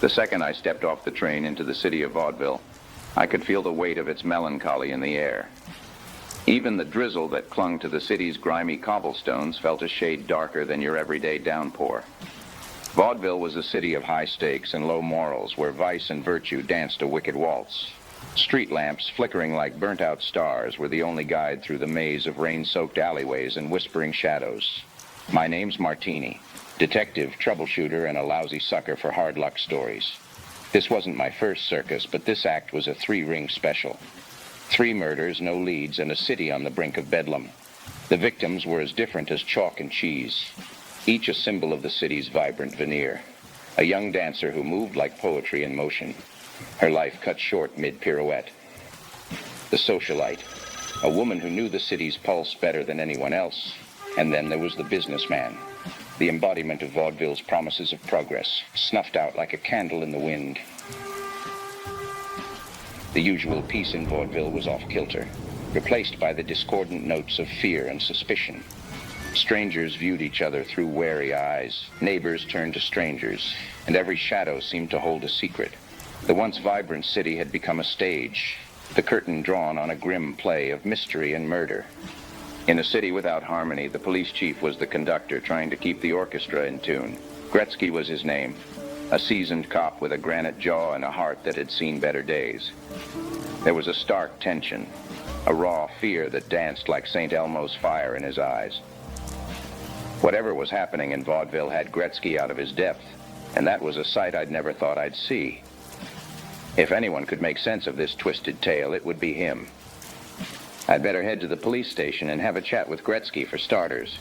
The second I stepped off the train into the city of Vaudeville, I could feel the weight of its melancholy in the air. Even the drizzle that clung to the city's grimy cobblestones felt a shade darker than your everyday downpour. Vaudeville was a city of high stakes and low morals, where vice and virtue danced a wicked waltz. Street lamps, flickering like burnt-out stars, were the only guide through the maze of rain-soaked alleyways and whispering shadows. My name's Martini, detective, troubleshooter, and a lousy sucker for hard luck stories. This wasn't my first circus, but this act was a 3-ring special. 3 murders, no leads, and a city on the brink of bedlam. The victims were as different as chalk and cheese, each a symbol of the city's vibrant veneer. A young dancer who moved like poetry in motion, her life cut short mid-pirouette. The socialite, a woman who knew the city's pulse better than anyone else. And then there was the businessman, the embodiment of vaudeville's promises of progress, snuffed out like a candle in the wind. The usual peace in vaudeville was off-kilter, replaced by the discordant notes of fear and suspicion. Strangers viewed each other through wary eyes, neighbors turned to strangers, and every shadow seemed to hold a secret. The once vibrant city had become a stage, the curtain drawn on a grim play of mystery and murder. In a city without harmony, the police chief was the conductor trying to keep the orchestra in tune. Gretzky was his name, a seasoned cop with a granite jaw and a heart that had seen better days. There was a stark tension, a raw fear that danced like St. Elmo's fire in his eyes. Whatever was happening in vaudeville had Gretzky out of his depth, and that was a sight I'd never thought I'd see. If anyone could make sense of this twisted tale, it would be him. I'd better head to the police station and have a chat with Gretzky for starters.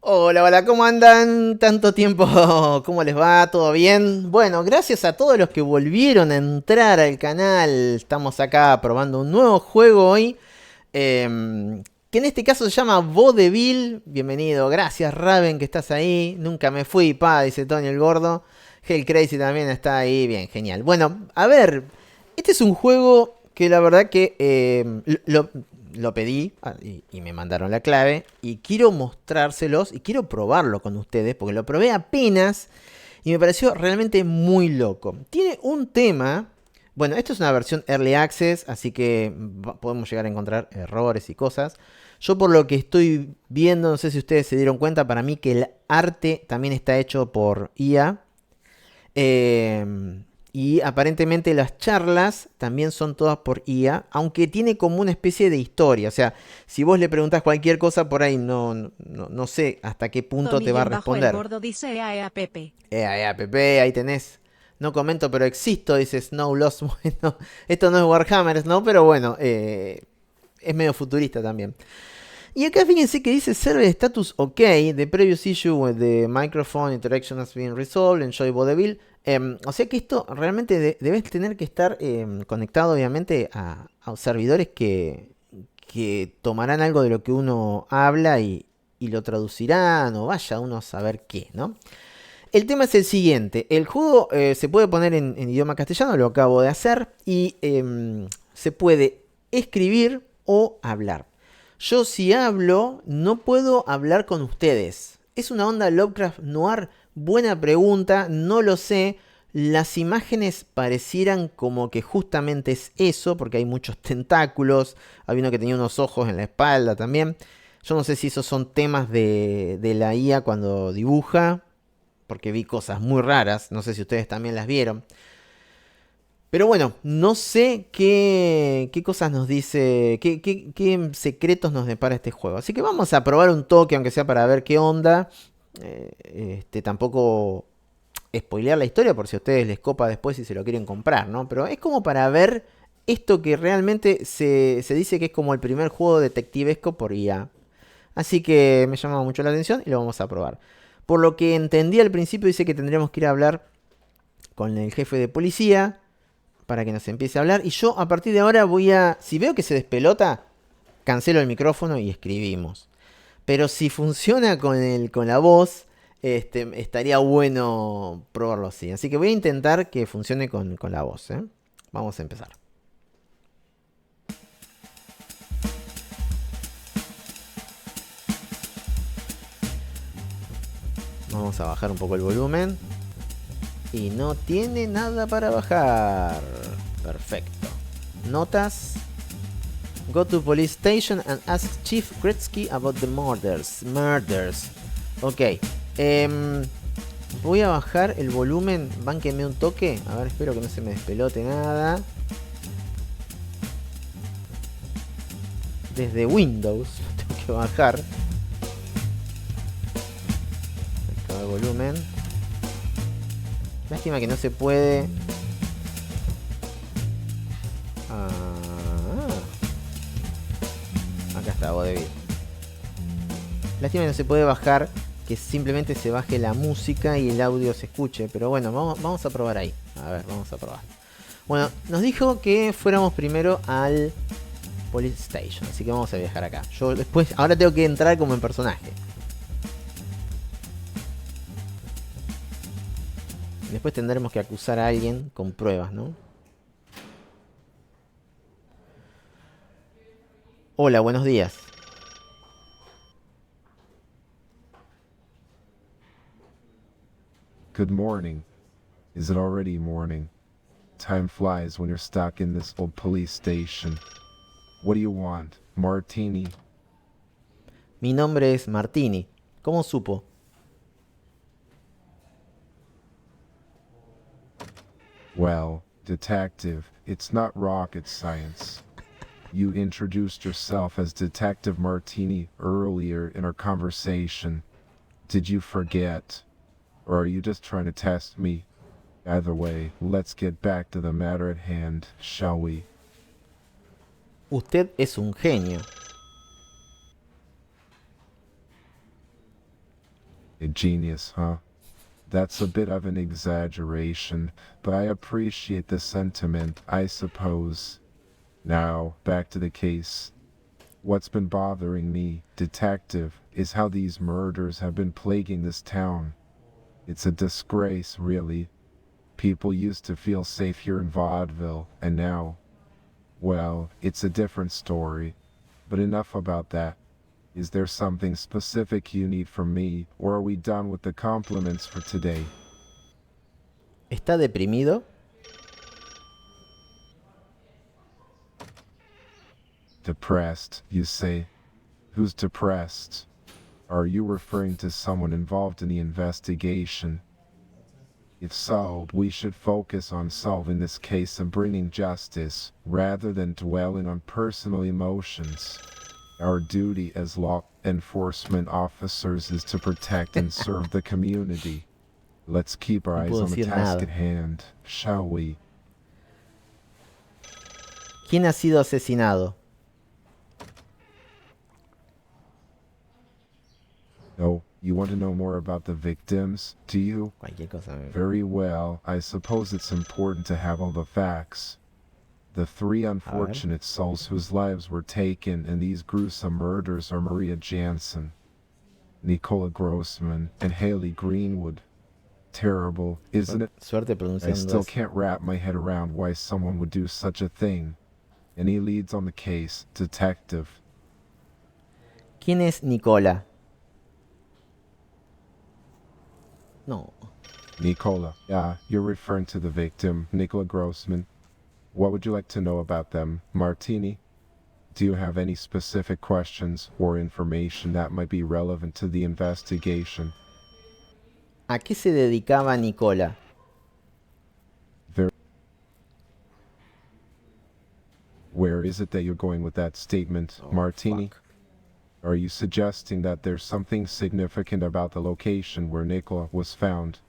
Hola, hola, ¿cómo andan? Tanto tiempo, ¿cómo les va? ¿Todo bien? Bueno, gracias a todos los que volvieron a entrar al canal. Estamos acá probando un nuevo juego hoy, que en este caso se llama VAUDEVILLE. Bienvenido, gracias Raven que estás ahí. Nunca me fui, pa, dice Tony el gordo. Hell Crazy también está ahí, bien, genial. Bueno, a ver, este es un juego que la verdad que lo pedí y me mandaron la clave y quiero mostrárselos y quiero probarlo con ustedes porque lo probé apenas y me pareció realmente muy loco. Tiene un tema, bueno, esto es una versión Early Access, así que podemos llegar a encontrar errores y cosas. Yo por lo que estoy viendo, no sé si ustedes se dieron cuenta, para mí que el arte también está hecho por IA. Y aparentemente las charlas también son todas por IA, aunque tiene como una especie de historia. O sea, si vos le preguntás cualquier cosa por ahí, no sé hasta qué punto Tony te va a el responder. gordo dice EAPP. EAPP, ahí tenés. No comento, pero existo, dice Snow Lost. Bueno, esto no es Warhammer, ¿no? Pero bueno, es medio futurista también. Y acá fíjense que dice Server Status OK. The previous issue with the microphone interaction has been resolved. Enjoy VAUDEVILLE. O sea que esto realmente debes tener que estar conectado obviamente a servidores que tomarán algo de lo que uno habla y lo traducirán o vaya uno a saber qué, ¿no? El tema es el siguiente. El juego se puede poner en idioma castellano, lo acabo de hacer, y se puede escribir o hablar. Yo si hablo, no puedo hablar con ustedes. ¿Es una onda Lovecraft Noir? Buena pregunta, no lo sé. Las imágenes parecieran como que justamente es eso, porque hay muchos tentáculos. Hay uno que tenía unos ojos en la espalda también. Yo no sé si esos son temas de la IA cuando dibuja, porque vi cosas muy raras. No sé si ustedes también las vieron. Pero bueno, no sé qué cosas nos dice, qué secretos nos depara este juego. Así que vamos a probar un toque, aunque sea para ver qué onda. Tampoco spoilear la historia por si a ustedes les copa después si se lo quieren comprar, ¿no? Pero es como para ver esto que realmente se dice que es como el primer juego detectivesco por IA. Así que me llama mucho la atención y lo vamos a probar. Por lo que entendí al principio dice que tendríamos que ir a hablar con el jefe de policía para que nos empiece a hablar. Y yo a partir de ahora voy a... Si veo que se despelota, cancelo el micrófono y escribimos. Pero si funciona con la voz, estaría bueno probarlo así. Así que voy a intentar que funcione con la voz, ¿eh? Vamos a empezar. Vamos a bajar un poco el volumen. Y no tiene nada para bajar. Perfecto. Notas. Go to police station and ask Chief Gretzky about the murders. Ok. Voy a bajar el volumen. Bánquenme un toque. A ver, espero que no se me despelote nada. Desde Windows tengo que bajar. Ahí está el volumen. Lástima que no se puede. Acá está, VAUDEVILLE. Lástima que no se puede bajar, que simplemente se baje la música y el audio se escuche. Pero bueno, vamos a probar ahí. A ver, vamos a probar. Bueno, nos dijo que fuéramos primero al Police Station. Así que vamos a viajar acá. Yo después, ahora tengo que entrar como en personaje. Después tendremos que acusar a alguien con pruebas, ¿no? Hola, buenos días. Good morning. Is it already morning? Time flies when you're stuck in this old police station. What do you want? Martini? Mi nombre es Martini. ¿Cómo supo? Well, detective, it's not rocket science. You introduced yourself as Detective Martini earlier in our conversation. Did you forget? Or are you just trying to test me? Either way, let's get back to the matter at hand, shall we? Usted es un genio. A genius, huh? That's a bit of an exaggeration, but I appreciate the sentiment, I suppose. Now, back to the case. What's been bothering me, detective, is how these murders have been plaguing this town. It's a disgrace, really. People used to feel safe here in Vaudeville, and now, well, it's a different story. But enough about that. Is there something specific you need from me, or are we done with the compliments for today? ¿Está deprimido? Depressed, you say? Who's depressed? Are you referring to someone involved in the investigation? If so, we should focus on solving this case and bringing justice, rather than dwelling on personal emotions. Our duty as law enforcement officers is to protect and serve the community. Let's keep our eyes on the task at hand, shall we? ¿Quién ha sido asesinado? Oh, you want to know more about the victims, do you? Cualquier cosa. Very well, I suppose it's important to have all the facts. The three unfortunate souls whose lives were taken in these gruesome murders are Maria Jansen, Nicola Grossman, and Haley Greenwood. Terrible, isn't it? Suerte I pronunciando still eso. can't wrap my head around why someone would do such a thing. Any leads on the case, detective? ¿Quién es Nicola? No. Nicola. Yeah, you're referring to the victim, Nicola Grossman. What would you like to know about them, Martini? Do you have any specific questions or information that might be relevant to the investigation? ¿A qué se dedicaba Nicola? Where is it that you're going with that statement, Martini? Fuck. Are you suggesting that there's something significant about the location where Nicola was found?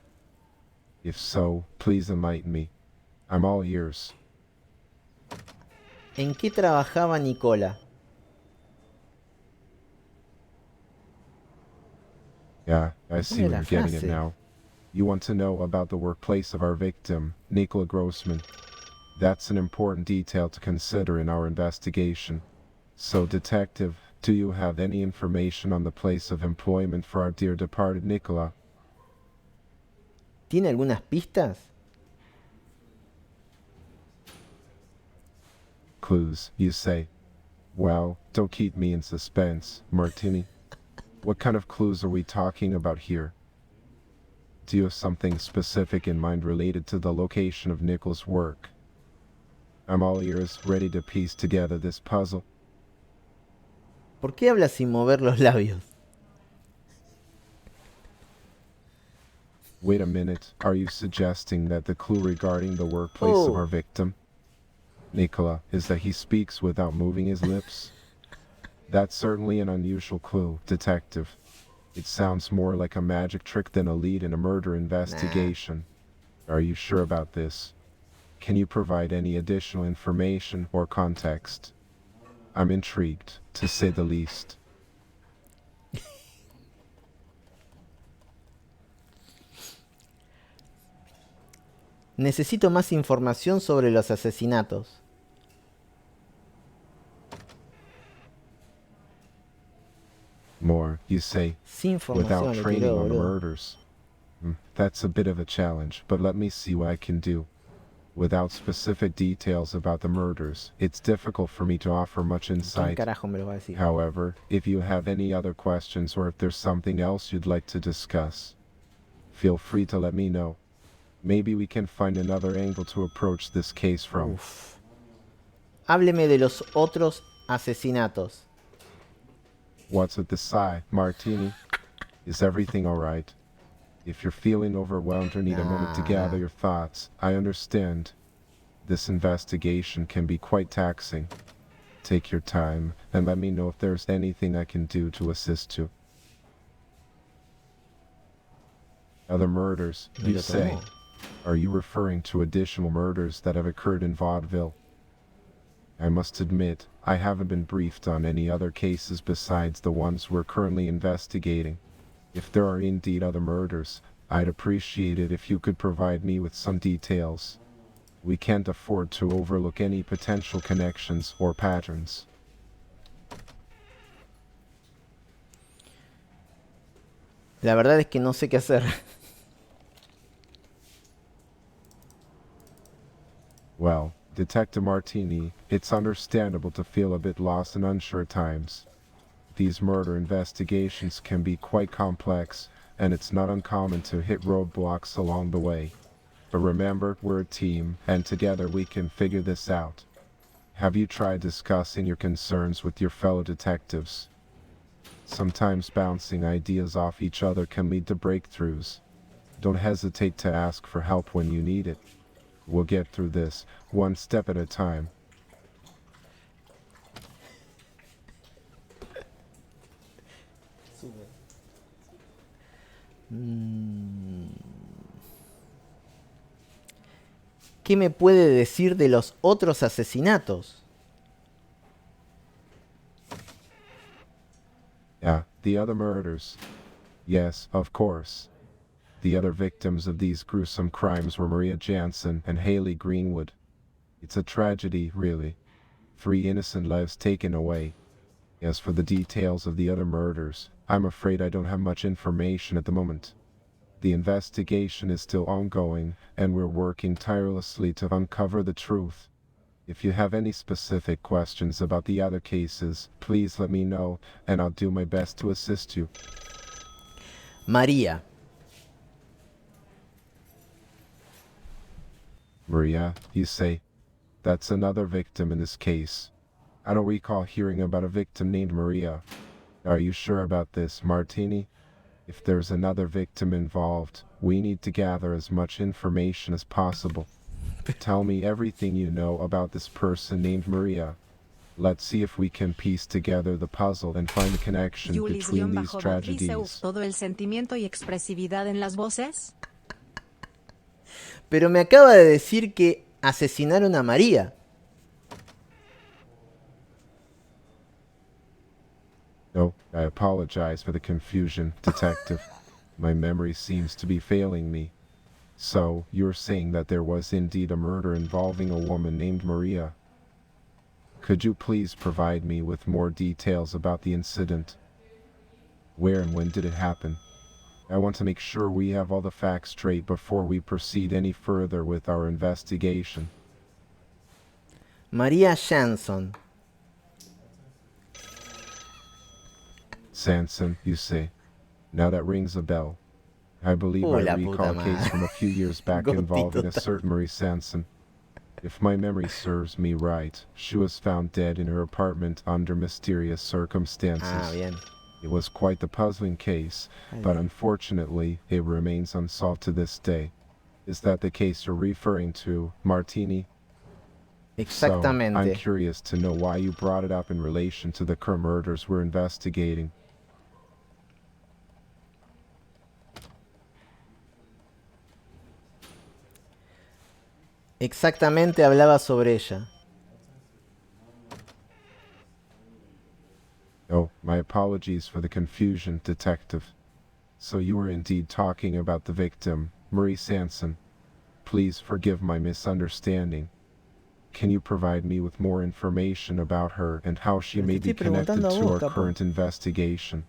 If so, please enlighten me. I'm all ears. ¿En qué trabajaba Nicola? Yeah, I see where la you're getting it frase. now. You want to know about the workplace of our victim, Nicola Grossman. That's an important detail to consider in our investigation. So, detective, do you have any information on the place of employment for our dear departed Nicola? ¿Tiene algunas pistas? Clues, you say? Well, don't keep me in suspense, Martini. What kind of clues are we talking about here? Do you have something specific in mind related to the location of Nicholas' work? I'm all ears, ready to piece together this puzzle. ¿Por qué habla sin mover los labios? Wait a minute, are you suggesting that the clue regarding the workplace of our victim, Nicola, is that he speaks without moving his lips? That's certainly an unusual clue, detective. It sounds more like a magic trick than a lead in a murder investigation. Are you sure about this? Can you provide any additional information or context? I'm intrigued, to say the least. Necesito más información sobre los asesinatos. More, you say, Sin información without le training tiró, on the boludo. murders. That's a bit of a challenge, but let me see what I can do. Without specific details about the murders, it's difficult for me to offer much ¿Quién insight. carajo me lo va a decir? However, if you have any other questions or if there's something else you'd like to discuss, feel free to let me know. Maybe we can find another angle to approach this case from. Uf. Hábleme de los otros asesinatos. What's with the sigh, Martini? Is everything alright? If you're feeling overwhelmed or need a moment to gather your thoughts, I understand. This investigation can be quite taxing. Take your time and let me know if there's anything I can do to assist you. Other murders, you say? Are you referring to additional murders that have occurred in Vaudeville? I must admit, I haven't been briefed on any other cases besides the ones we're currently investigating. If there are indeed other murders, I'd appreciate it if you could provide me with some details. We can't afford to overlook any potential connections or patterns. La verdad es que no sé qué hacer. Well, Detective Martini, it's understandable to feel a bit lost and unsure at times. These murder investigations can be quite complex, and it's not uncommon to hit roadblocks along the way. But remember, we're a team, and together we can figure this out. Have you tried discussing your concerns with your fellow detectives? Sometimes bouncing ideas off each other can lead to breakthroughs. Don't hesitate to ask for help when you need it. We'll get through this, one step at a time. ¿Qué me puede decir de los otros asesinatos? Yeah, the other murders. Yes, of course. The other victims of these gruesome crimes were Maria Jansen and Haley Greenwood. It's a tragedy, really. 3 innocent lives taken away. As for the details of the other murders, I'm afraid I don't have much information at the moment. The investigation is still ongoing, and we're working tirelessly to uncover the truth. If you have any specific questions about the other cases, please let me know, and I'll do my best to assist you. María. Maria, you say? That's another victim in this case. I don't recall hearing about a victim named Maria. Are you sure about this, Martini? If there's another victim involved, we need to gather as much information as possible. Tell me everything you know about this person named Maria. Let's see if we can piece together the puzzle and find a connection between these tragedies. ¿Todo el sentimiento y expresividad en las voces? Pero me acaba de decir que asesinaron a María. No, I apologize for the confusion, Detective. My memory seems to be failing me. So, you're saying that there was indeed a murder involving a woman named Maria. Could you please provide me with more details about the incident? Where and when did it happen? I want to make sure we have all the facts straight before we proceed any further with our investigation. María Jansen. Sanson, you say? Now that rings a bell. I believe I La recall puta a case madre. from a few years back Goti involving a total. certain Marie Sanson. If my memory serves me right, she was found dead in her apartment under mysterious circumstances. Bien. It was quite the puzzling case, but unfortunately, it remains unsolved to this day. Is that the case you're referring to, Martini? So, I'm Exactamente. curious to know why you brought it up in relation to the murders we're investigating. Exactamente hablaba sobre ella. Oh, my apologies for the confusion, Detective. So you were indeed talking about the victim, Marie Sanson. Please forgive my misunderstanding. Can you provide me with more information about her and how she may be connected to our current investigation?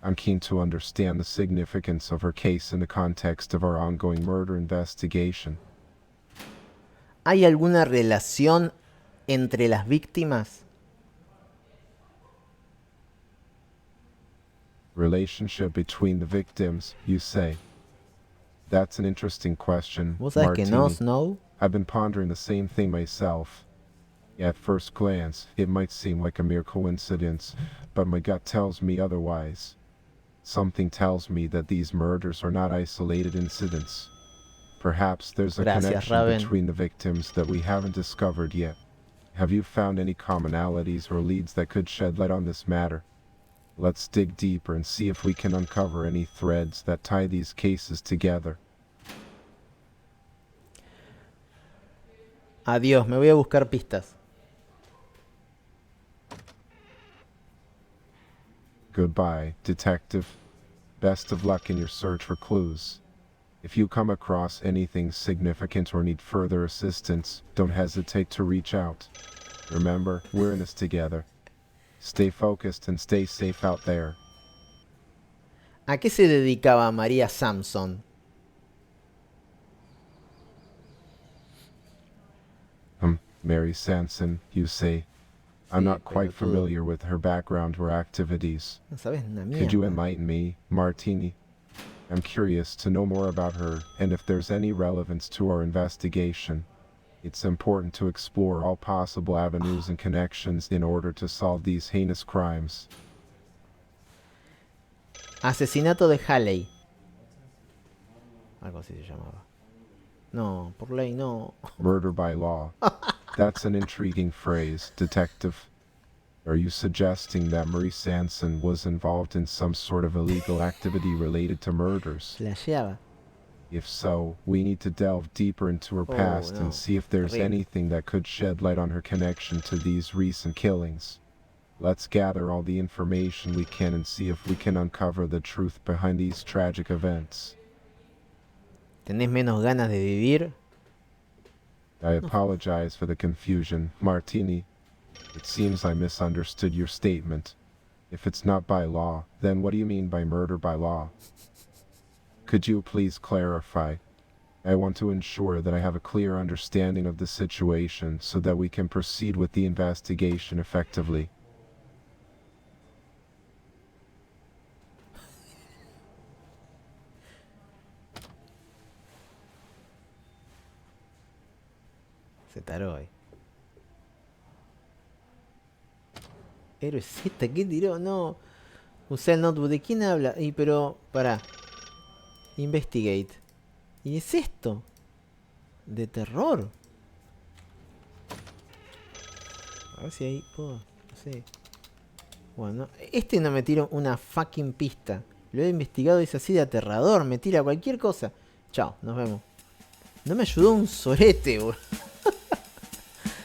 I'm keen to understand the significance of her case in the context of our ongoing murder investigation. ¿Hay alguna relación entre las víctimas? Relationship between the victims, you say? That's an interesting question, ¿Vos sabés que no, Martini. Snow? I've been pondering the same thing myself. At first glance, it might seem like a mere coincidence, but my gut tells me otherwise. Something tells me that these murders are not isolated incidents. Perhaps there's a connection Raven. between the victims that we haven't discovered yet. Have you found any commonalities or leads that could shed light on this matter? Let's dig deeper and see if we can uncover any threads that tie these cases together. Adiós, me voy a buscar pistas. Goodbye, Detective. Best of luck in your search for clues. If you come across anything significant or need further assistance, don't hesitate to reach out. Remember, we're in this together. Stay focused and stay safe out there. ¿A qué se dedicaba María Samson? Mary Sanson, you say? I'm not quite familiar with her background or activities. No sabes una mierda. Could you enlighten me, Martini? I'm curious to know more about her and if there's any relevance to our investigation. It's important to explore all possible avenues and connections in order to solve these heinous crimes. Asesinato de Halley. Algo así se llamaba. No, por ley no. Murder by law. That's an intriguing phrase, Detective. Are you suggesting that Marie Sanson was involved in some sort of illegal activity related to murders? Flasheaba. If so, we need to delve deeper into her past and see if there's anything that could shed light on her connection to these recent killings. Let's gather all the information we can and see if we can uncover the truth behind these tragic events. ¿Tenés menos ganas de vivir? I apologize for the confusion, Martini. It seems I misunderstood your statement. If it's not by law, then what do you mean by murder by law? Could you please clarify? I want to ensure that I have a clear understanding of the situation so that we can proceed with the investigation effectively. Se taró ahí. Héroe Z, ¿qué tiró? No. Usé el notebook. ¿De quién habla? Y pero, pará. Investigate. ¿Y es esto? De terror. A ver si ahí puedo. No sé. Bueno, este no me tira una fucking pista. Lo he investigado y es así de aterrador. Me tira cualquier cosa. Chao, nos vemos. No me ayudó un sorete, boludo.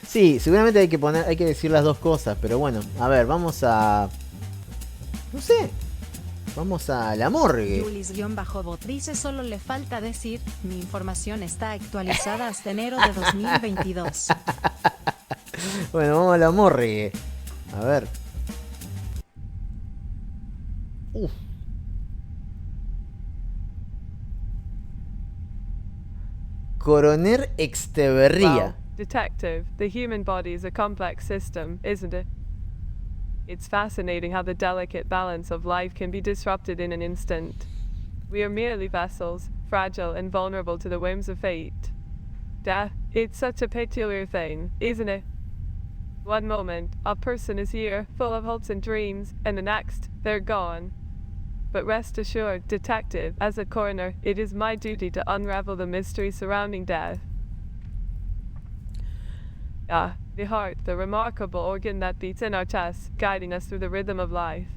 Sí, seguramente hay que decir las dos cosas, pero bueno, a ver, vamos a... No sé. Vamos a la morgue. Julis-Bot dice solo le falta decir, mi información está actualizada hasta enero de 2022. Bueno, vamos a la morgue. A ver. Coronel Exteverría. Well, Detective, the human body is a complex system, isn't it? It's fascinating how the delicate balance of life can be disrupted in an instant. We are merely vessels, fragile and vulnerable to the whims of fate. Death, it's such a peculiar thing, isn't it? One moment, a person is here, full of hopes and dreams, and the next, they're gone. But rest assured, detective, as a coroner, it is my duty to unravel the mystery surrounding death. The heart, the remarkable organ that beats in our chests, guiding us through the rhythm of life.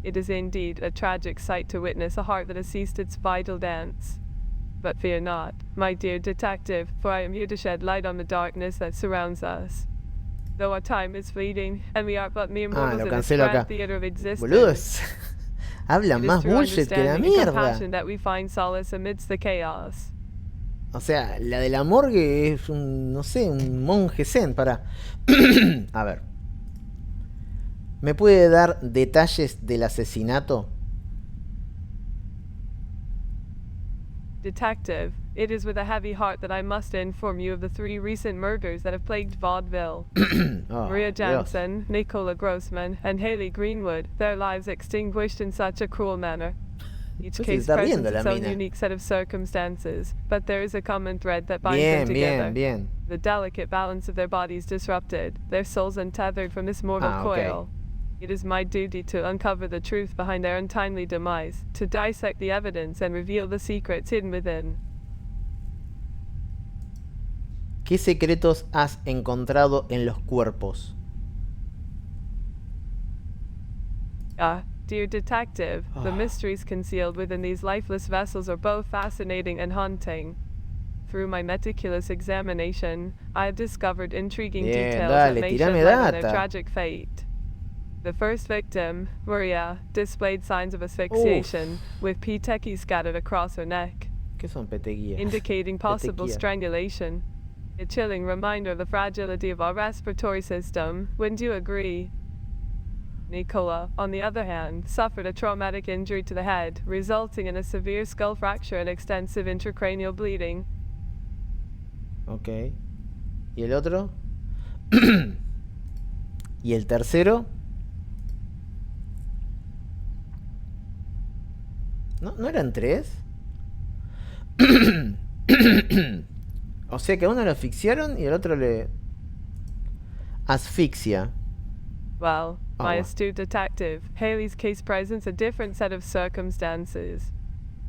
It is indeed a tragic sight to witness a heart that has ceased its vital dance. But fear not, my dear detective, for I am here to shed light on the darkness that surrounds us. Though our time is fleeting, and we are but mere mortals lo in this cancelo grand acá. theater of Boludo, existence. habla It is más through bullshit que la understanding and mierda. compassion that we find solace amidst the chaos. O sea, la de la morgue es un, no sé, un monje zen, para. A ver. ¿Me puede dar detalles del asesinato? Detective, it is with a heavy heart that I must inform you of the 3 recent murders that have plagued vaudeville. Oh, Maria Dios. Jansen, Nicola Grossman, and Haley Greenwood, their lives extinguished in such a cruel manner. Each Pues se case está riendo presents la its own mina. unique set of circumstances, but there is a common thread that binds Bien, them together. bien. The delicate balance of their bodies disrupted, their souls untethered from this mortal okay. coil. It is my duty to uncover the truth behind their untimely demise, to dissect the evidence and reveal the secrets hidden within. ¿Qué secretos has encontrado en los cuerpos? Dear detective, the mysteries concealed within these lifeless vessels are both fascinating and haunting. Through my meticulous examination, I have discovered intriguing Bien, details dale, that may tirame shed light on their data. tragic fate. The first victim, Maria, displayed signs of asphyxiation, with petechiae scattered across her neck, ¿Qué son petequías? indicating possible Petequía. strangulation. A chilling reminder of the fragility of our respiratory system, wouldn't you agree? Nicola, on the other hand, suffered a traumatic injury to the head, resulting in a severe skull fracture and extensive intracranial bleeding. Ok. ¿Y el otro? ¿Y el tercero? ¿No eran 3? O sea que a uno lo asfixiaron y el otro le... Asfixia. Well, my wow. astute detective, Haley's case presents a different set of circumstances.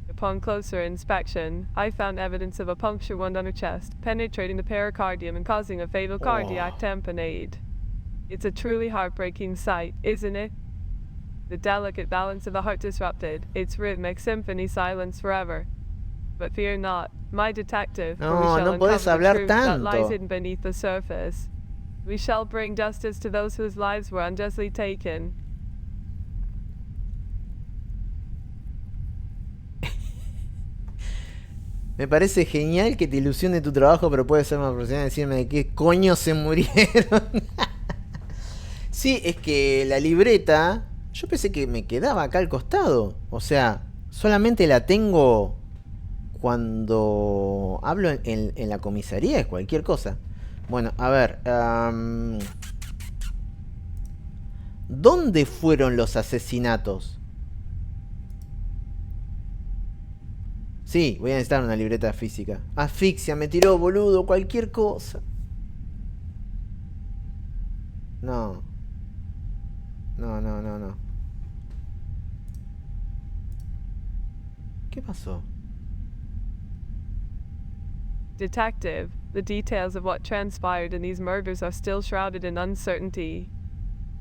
Upon closer inspection, I found evidence of a puncture wound on her chest, penetrating the pericardium and causing a fatal cardiac tamponade. It's a truly heartbreaking sight, isn't it? The delicate balance of the heart disrupted, its rhythmic symphony silenced forever. But fear not, my detective, for we No, shall no podés uncover the hablar truth that lies tanto. hidden beneath the surface. We shall bring justice to those whose lives were unjustly taken. Me parece genial que te ilusione tu trabajo, pero puede ser más profesional decirme de qué coño se murieron. Sí, es que la libreta, yo pensé que me quedaba acá al costado. O sea, solamente la tengo cuando hablo en la comisaría, es cualquier cosa. Bueno, a ver. ¿Dónde fueron los asesinatos? Sí, voy a necesitar una libreta física. Asfixia, me tiró, boludo, cualquier cosa. No. No. ¿Qué pasó? Detective, the details of what transpired in these murders are still shrouded in uncertainty.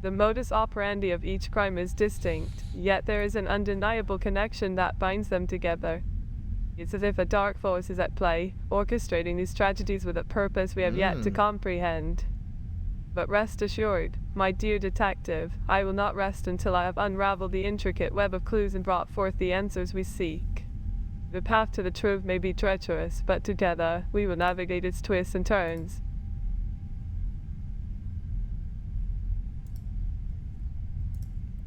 The modus operandi of each crime is distinct, yet there is an undeniable connection that binds them together. It's as if a dark force is at play, orchestrating these tragedies with a purpose we have yet to comprehend. But rest assured, my dear detective, I will not rest until I have unraveled the intricate web of clues and brought forth the answers we seek. The path to the truth may be treacherous, but together we will navigate its twists and turns.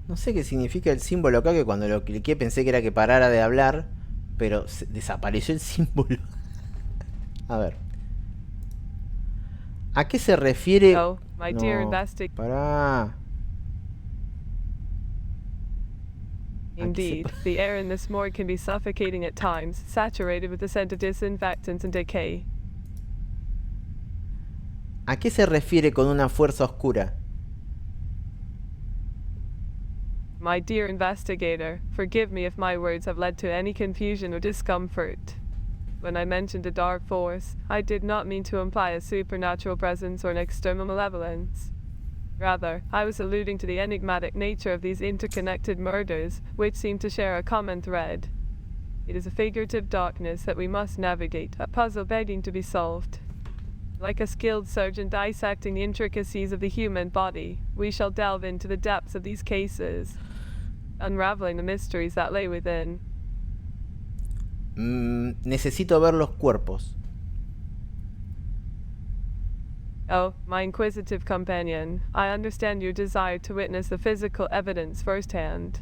No sé qué significa el símbolo acá, que cuando lo cliqué pensé que era que parara de hablar, pero desapareció el símbolo. A ver. ¿A qué se refiere? Oh, my dear No, investigator. pará. Indeed, the air in this morgue can be suffocating at times, saturated with the scent of disinfectants and decay. ¿A qué se refiere con una fuerza oscura? My dear investigator, forgive me if my words have led to any confusion or discomfort. When I mentioned a dark force, I did not mean to imply a supernatural presence or an external malevolence. Rather, I was alluding to the enigmatic nature of these interconnected murders, which seem to share a common thread. It is a figurative darkness that we must navigate, a puzzle begging to be solved. Like a skilled surgeon dissecting the intricacies of the human body, we shall delve into the depths of these cases, unraveling the mysteries that lay within. Necesito ver los cuerpos. Oh, my inquisitive companion, I understand your desire to witness the physical evidence firsthand.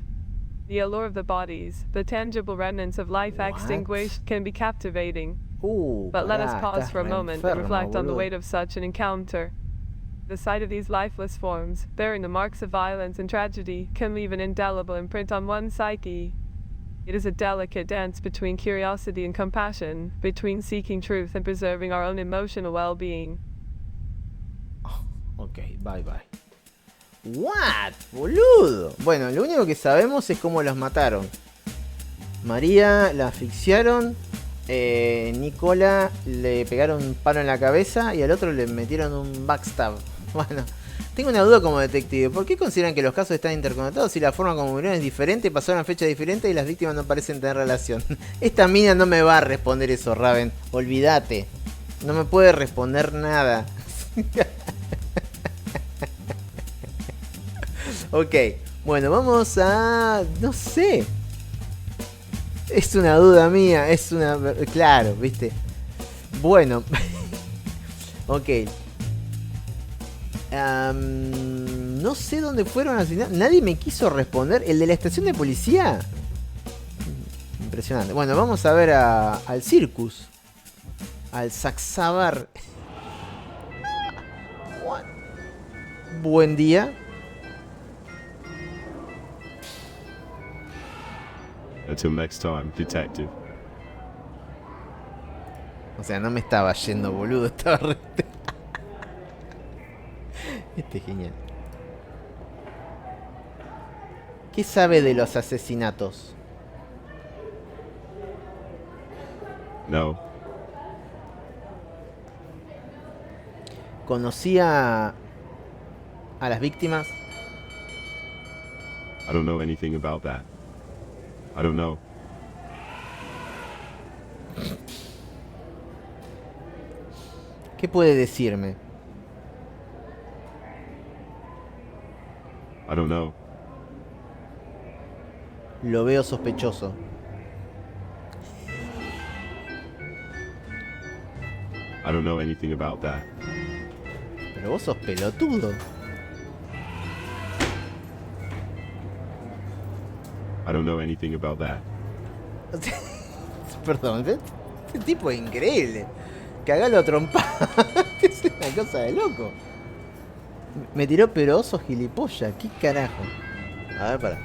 The allure of the bodies, the tangible remnants of life What? extinguished, can be captivating. But let us pause for a moment and reflect on the weight of such an encounter. The sight of these lifeless forms, bearing the marks of violence and tragedy, can leave an indelible imprint on one's psyche. It is a delicate dance between curiosity and compassion, between seeking truth and preserving our own emotional well-being. Ok, bye bye. What, boludo. Bueno, lo único que sabemos es cómo los mataron. María la asfixiaron. Nicola le pegaron un palo en la cabeza y al otro le metieron un backstab. Bueno, tengo una duda como detective. ¿Por qué consideran que los casos están interconectados si la forma como murieron es diferente, pasaron a fecha diferente y las víctimas no parecen tener relación? Esta mina no me va a responder eso, Raven. Olvídate. No me puede responder nada. Ok, bueno, vamos a... no sé. Es una duda mía, es una... claro, viste. Bueno. Ok. No sé dónde fueron asesinados. Nadie me quiso responder. ¿El de la estación de policía? Impresionante. Bueno, vamos a ver al Circus. Al Saxabar. Buen día. Until next time, detective. O sea, no me estaba yendo, boludo. Estaba re... Este es genial. ¿Qué sabe de los asesinatos? No, ¿Conocía a las víctimas? I don't know anything about that. I don't know. ¿Qué puede decirme? I don't know. Lo veo sospechoso. I don't know anything about that. Pero vos sos pelotudo. I don't know anything about that. Perdón, este tipo es increíble. Cagalo a trompada. Es una cosa de loco. Me tiró pero oso gilipollas. ¿Qué carajo? A ver, para.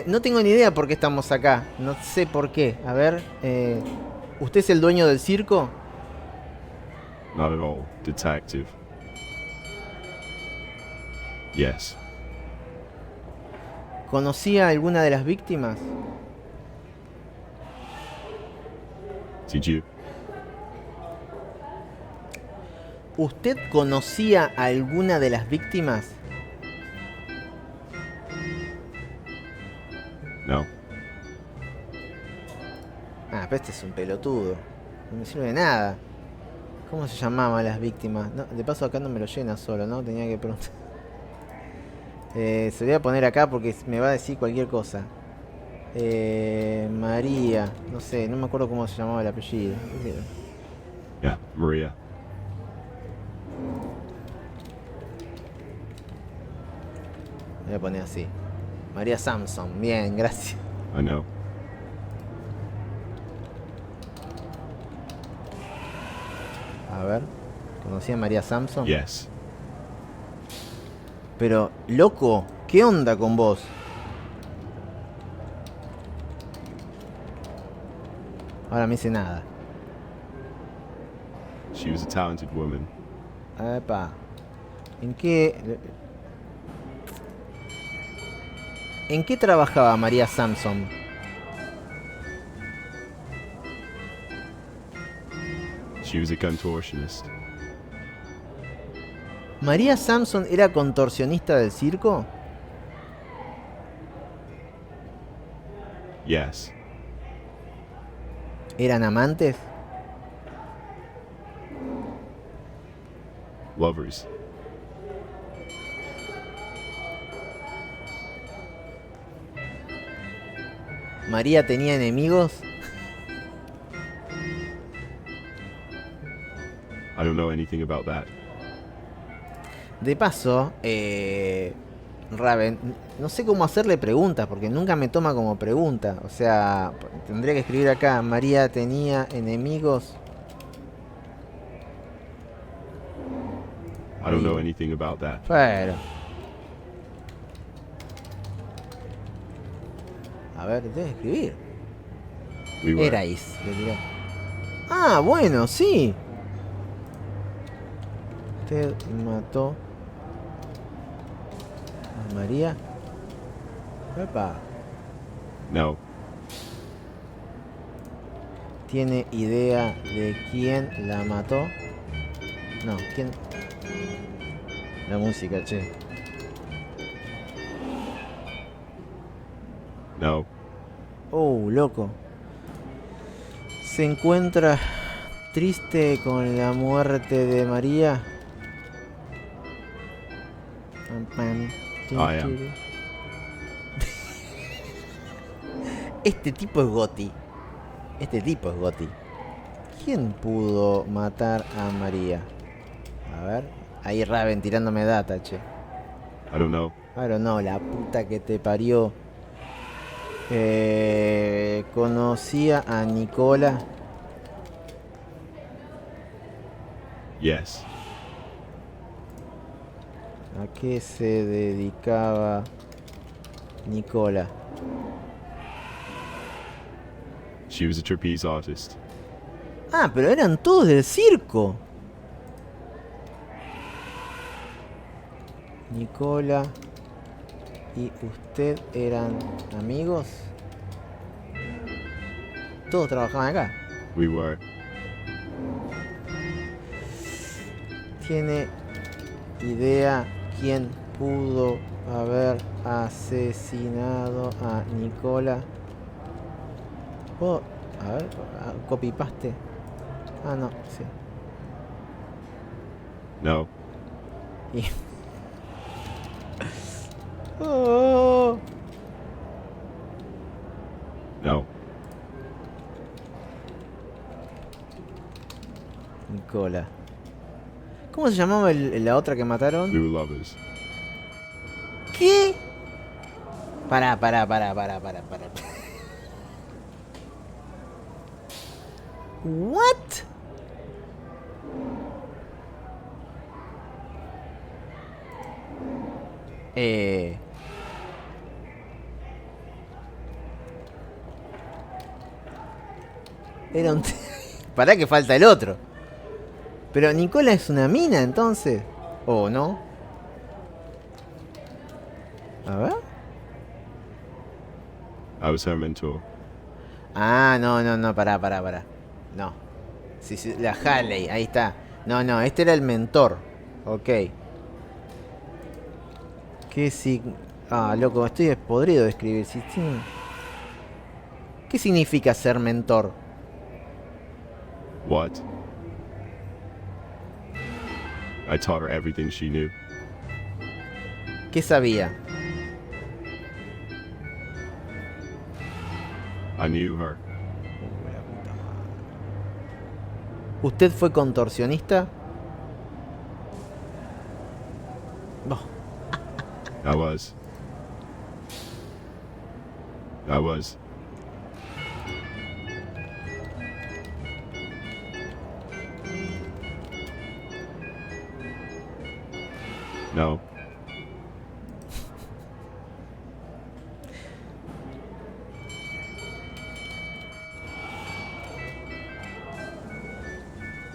No tengo ni idea por qué estamos acá. No sé por qué. A ver. ¿Usted es el dueño del circo? Not at all, detective. Yes. ¿Conocía a alguna de las víctimas? Did you? ¿Usted conocía a alguna de las víctimas? No. Ah, pero este es un pelotudo. No me sirve de nada. ¿Cómo se llamaban las víctimas? No, de paso acá no me lo llena solo, ¿no? Tenía que preguntar. Se lo voy a poner acá porque me va a decir cualquier cosa. María. No sé, no me acuerdo cómo se llamaba el apellido. Yeah, Maria. Voy a poner así. María Samson. Bien, gracias. I know. A ver. ¿Conocí a María Samson? Yes. Pero, loco, ¿qué onda con vos? Ahora me dice nada. She was a talented woman. Epa. ¿En qué trabajaba María Samson? She was a contortionist. ¿María Samson era contorsionista del circo? Yes. ¿Eran amantes? Lovers. ¿María tenía enemigos? I don't know anything about that. De paso, Raven, no sé cómo hacerle preguntas, porque nunca me toma como pregunta. O sea, tendría que escribir acá, ¿María tenía enemigos? I don't know anything about that. Pero... A ver, tengo que escribir. We were. Erais, le diré. Ah, bueno, sí. Usted mató a María. Epa. No. ¿Tiene idea de quién la mató? No, ¿quién? La música, che. No. Oh, loco. ¿Se encuentra triste con la muerte de María? Pam, pam. I am. Este tipo es Goti. Este tipo es Goti. ¿Quién pudo matar a María? A ver. Ahí Raven tirándome data, che. I don't know. Claro, no, la puta que te parió. Conocía a Nicola. Yes. ¿A qué se dedicaba Nicola? She was a trapeze artist. Ah, pero eran todos del circo. Nicola y usted eran amigos. Todos trabajaban acá. We were. ¿Tiene idea quién pudo haber asesinado a Nicola? ¿Puedo? A ver, copy paste. Ah, no, sí. No. Y... Oh. No. Nicola. ¿Cómo se llamaba la otra que mataron? We were lovers. ¿Qué? Pará. What? Era un... Pará que falta el otro. Pero Nicola es una mina entonces. ¿O no? A ver. I was her mentor. Ah, no, pará. No. Sí, la Halley, ahí está. No, este era el mentor. Ok. ¿Qué significa? Ah, loco, estoy podrido de escribir. ¿Qué significa ser mentor? What? I taught her everything she knew. ¿Qué sabía? I knew her. ¿Usted fue contorsionista? Oh, I was. I was. No.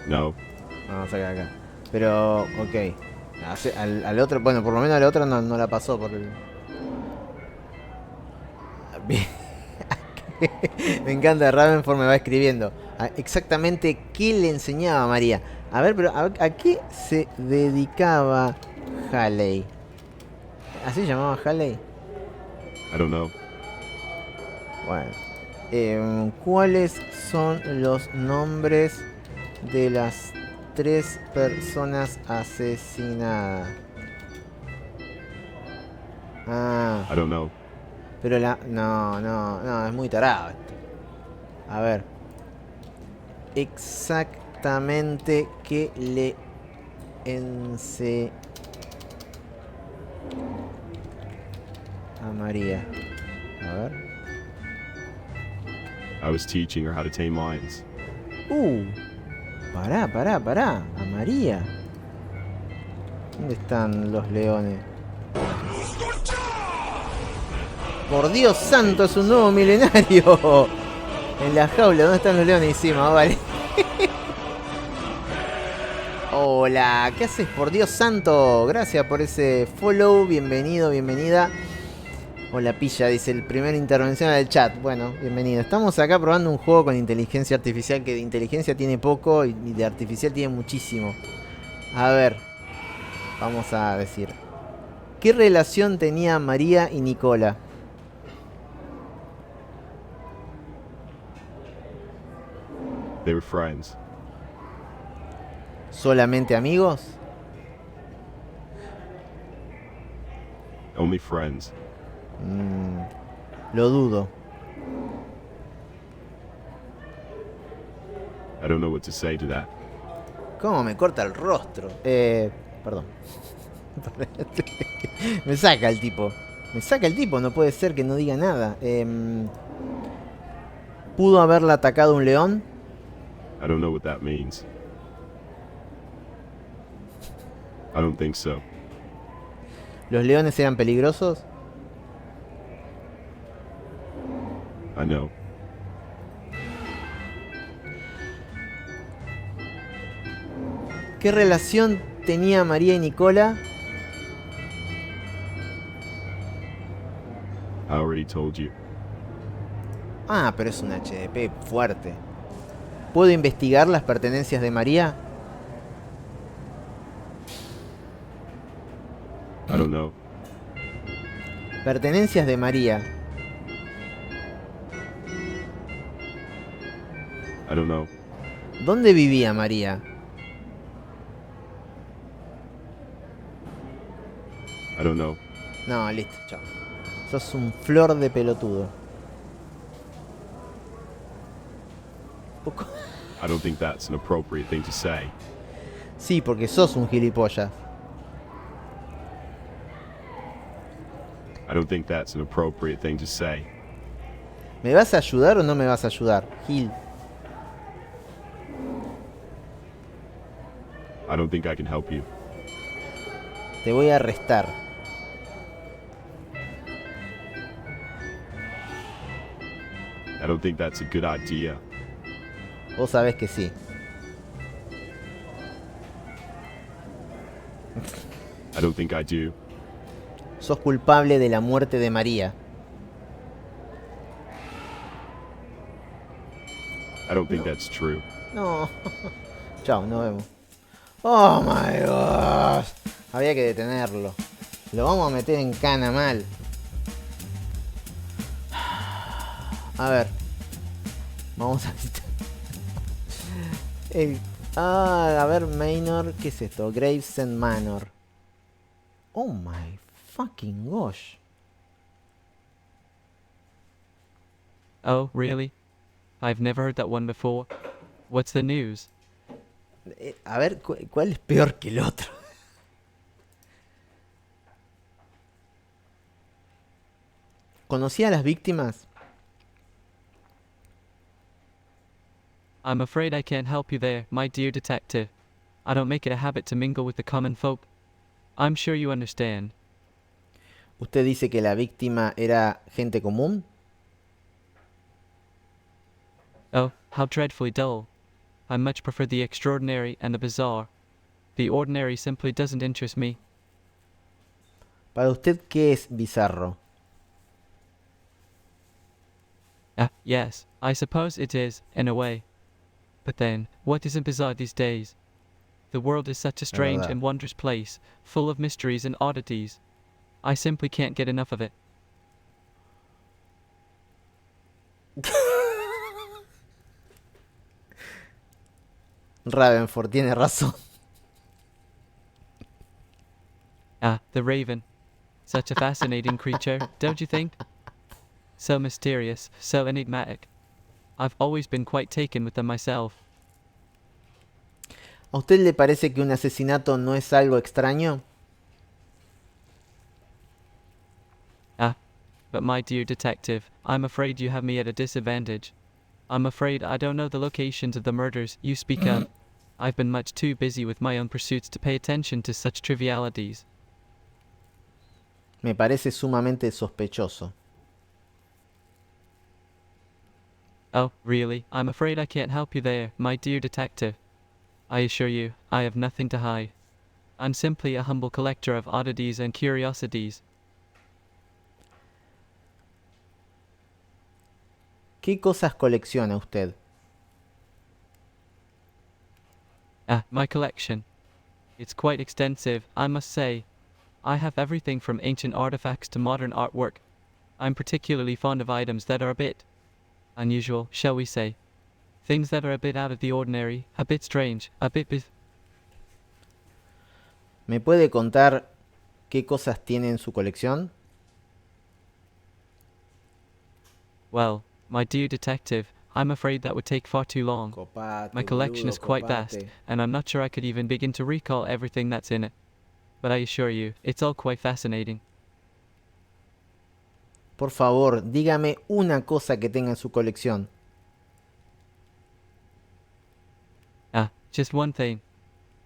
No. Vamos a sacar acá. Pero, ok. Al otro, bueno, por lo menos al otro no la pasó por el... Bien. Me encanta, Ravenford me va escribiendo. Exactamente qué le enseñaba a María. A ver, pero ¿a qué se dedicaba Haley? ¿Así se llamaba Haley? I don't know. Bueno. ¿Cuáles son los nombres de las 3 personas asesinadas? Ah, I don't know. pero no, es muy tarado esto. A ver. Exactamente qué le enseñó a María. A ver. I was teaching her how to tame lions. Pará. A María. ¿Dónde están los leones? Por Dios santo, es un nuevo milenario. En la jaula, ¿dónde están los leones encima? Vale. Hola, ¿qué haces? Por Dios santo. Gracias por ese follow. Bienvenido, bienvenida. Hola Pilla, dice el primer intervención del chat. Bueno, bienvenido. Estamos acá probando un juego con inteligencia artificial que de inteligencia tiene poco y de artificial tiene muchísimo. A ver, vamos a decir. ¿Qué relación tenía María y Nicola? They were friends. ¿Solamente amigos? Only friends. Lo dudo. I don't know what to say to that. ¿Cómo me corta el rostro? Perdón. Me saca el tipo. No puede ser que no diga nada. ¿Pudo haberla atacado un león? I don't know what that means. I don't think so. ¿Los leones eran peligrosos? I know. ¿Qué relación tenía María y Nicola? I already told you. Ah, pero es un HDP fuerte. ¿Puedo investigar las pertenencias de María? I don't know. Pertenencias de María. I don't know. ¿Dónde vivía María? I don't know. No, listo, chao. Sos un flor de pelotudo. Poco... I don't think that's an appropriate thing to say. Sí, porque sos un gilipollas. I don't think that's an appropriate thing to say. ¿Me vas a ayudar o no me vas a ayudar, Gil? I don't think I can help you. Te voy a arrestar. I don't think that's a good idea. Vos sabés que sí. I don't think I do. Sos culpable de la muerte de María. I don't think that's true. No. Chao, nos vemos. Oh my god. Había que detenerlo. Lo vamos a meter en cana mal. A ver. Vamos a a ver, Manor. ¿Qué es esto? Gravesend Manor. Oh my fucking gosh. Oh, really? I've never heard that one before. What's the news? A ver, ¿cuál es peor que el otro? ¿Conocía a las víctimas? I'm afraid I can't help you there, my dear detective. I don't make it a habit to mingle with the common folk. I'm sure you understand. ¿Usted dice que la víctima era gente común? Oh, how dreadfully dull. I much prefer the extraordinary and the bizarre. The ordinary simply doesn't interest me. Para usted, ¿qué es bizarro? Yes, I suppose it is, in a way. But then, what isn't bizarre these days? The world is such a strange verdad. and wondrous place, full of mysteries and oddities. I simply can't get enough of it. Ravenford tiene razón. The raven. Such a fascinating creature, don't you think? So mysterious, so enigmatic. I've always been quite taken with them myself. ¿A usted le parece que un asesinato no es algo extraño? But my dear detective, I'm afraid you have me at a disadvantage. I'm afraid I don't know the locations of the murders you speak of. I've been much too busy with my own pursuits to pay attention to such trivialities. Me parece sumamente sospechoso. Oh, really? I'm afraid I can't help you there, my dear detective. I assure you, I have nothing to hide. I'm simply a humble collector of oddities and curiosities. ¿Qué cosas colecciona usted? My collection. It's quite extensive, I must say. I have everything from ancient artifacts to modern artwork. I'm particularly fond of items that are a bit unusual, shall we say. Things that are a bit out of the ordinary, a bit strange, a bit ¿Me puede contar qué cosas tiene en su colección? Well, my dear detective, I'm afraid that would take far too long. Copate, My collection boludo, is quite vast, copate. and I'm not sure I could even begin to recall everything that's in it. But I assure you, it's all quite fascinating. Por favor, dígame una cosa que tenga en su colección. Just one thing.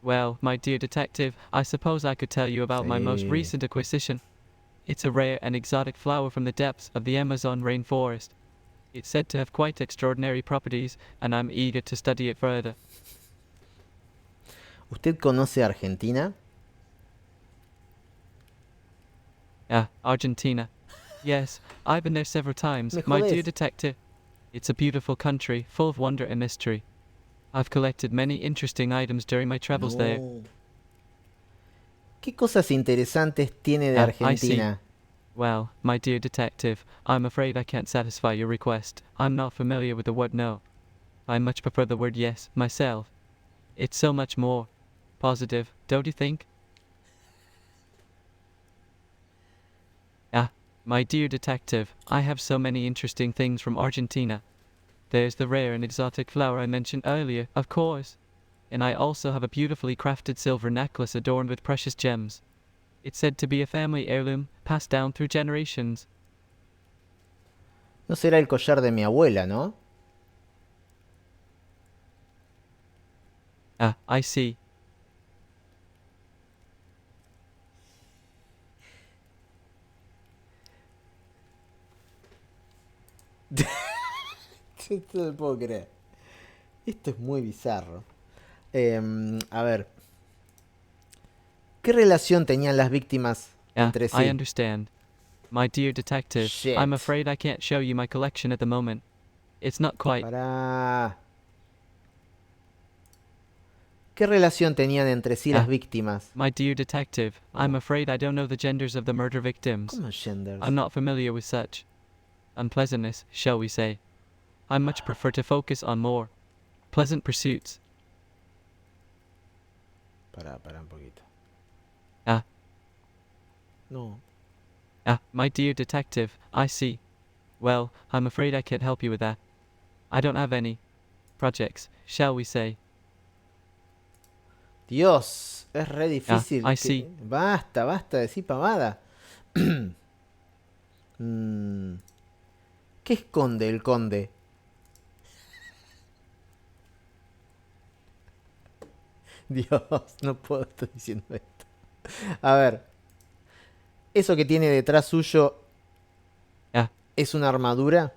Well, my dear detective, I suppose I could tell you about my most Sí. recent acquisition. It's a rare and exotic flower from the depths of the Amazon rainforest. It's said to have quite extraordinary properties, and I'm eager to study it further. ¿Usted conoce Argentina? Argentina. Yes, I've been there several times, Me my dear jodés. detective. It's a beautiful country, full of wonder and mystery. I've collected many interesting items during my travels there. No. ¿Qué cosas interesantes tiene de I see. Argentina? Well, my dear detective, I'm afraid I can't satisfy your request. I'm not familiar with the word no. I much prefer the word yes, myself. It's so much more positive, don't you think? My dear detective, I have so many interesting things from Argentina. There's the rare and exotic flower I mentioned earlier, of course. And I also have a beautifully crafted silver necklace adorned with precious gems. It's said to be a family heirloom, passed down through generations. No será el collar de mi abuela, ¿no? I see. Esto no lo puedo creer. Esto es muy bizarro. A ver. ¿Qué relación tenían las víctimas entre sí? I understand. My dear detective, Shit. I'm afraid I can't show you my collection at the moment. It's not quite. Pará. ¿Qué relación tenían entre sí las víctimas? My dear detective, I'm afraid I don't know the genders of the murder victims. ¿Cómo genders? I'm not familiar with such unpleasantness, shall we say. I much prefer to focus on more pleasant pursuits. Pará un poquito. Ah. No. My dear detective, I see. Well, I'm afraid I can't help you with that. I don't have any projects, shall we say. Dios, es re difícil. I see. Basta de decir pavada. ¿Qué esconde el conde? Dios, no puedo estar diciendo esto. A ver. ¿Eso que tiene detrás suyo Ah, es una armadura?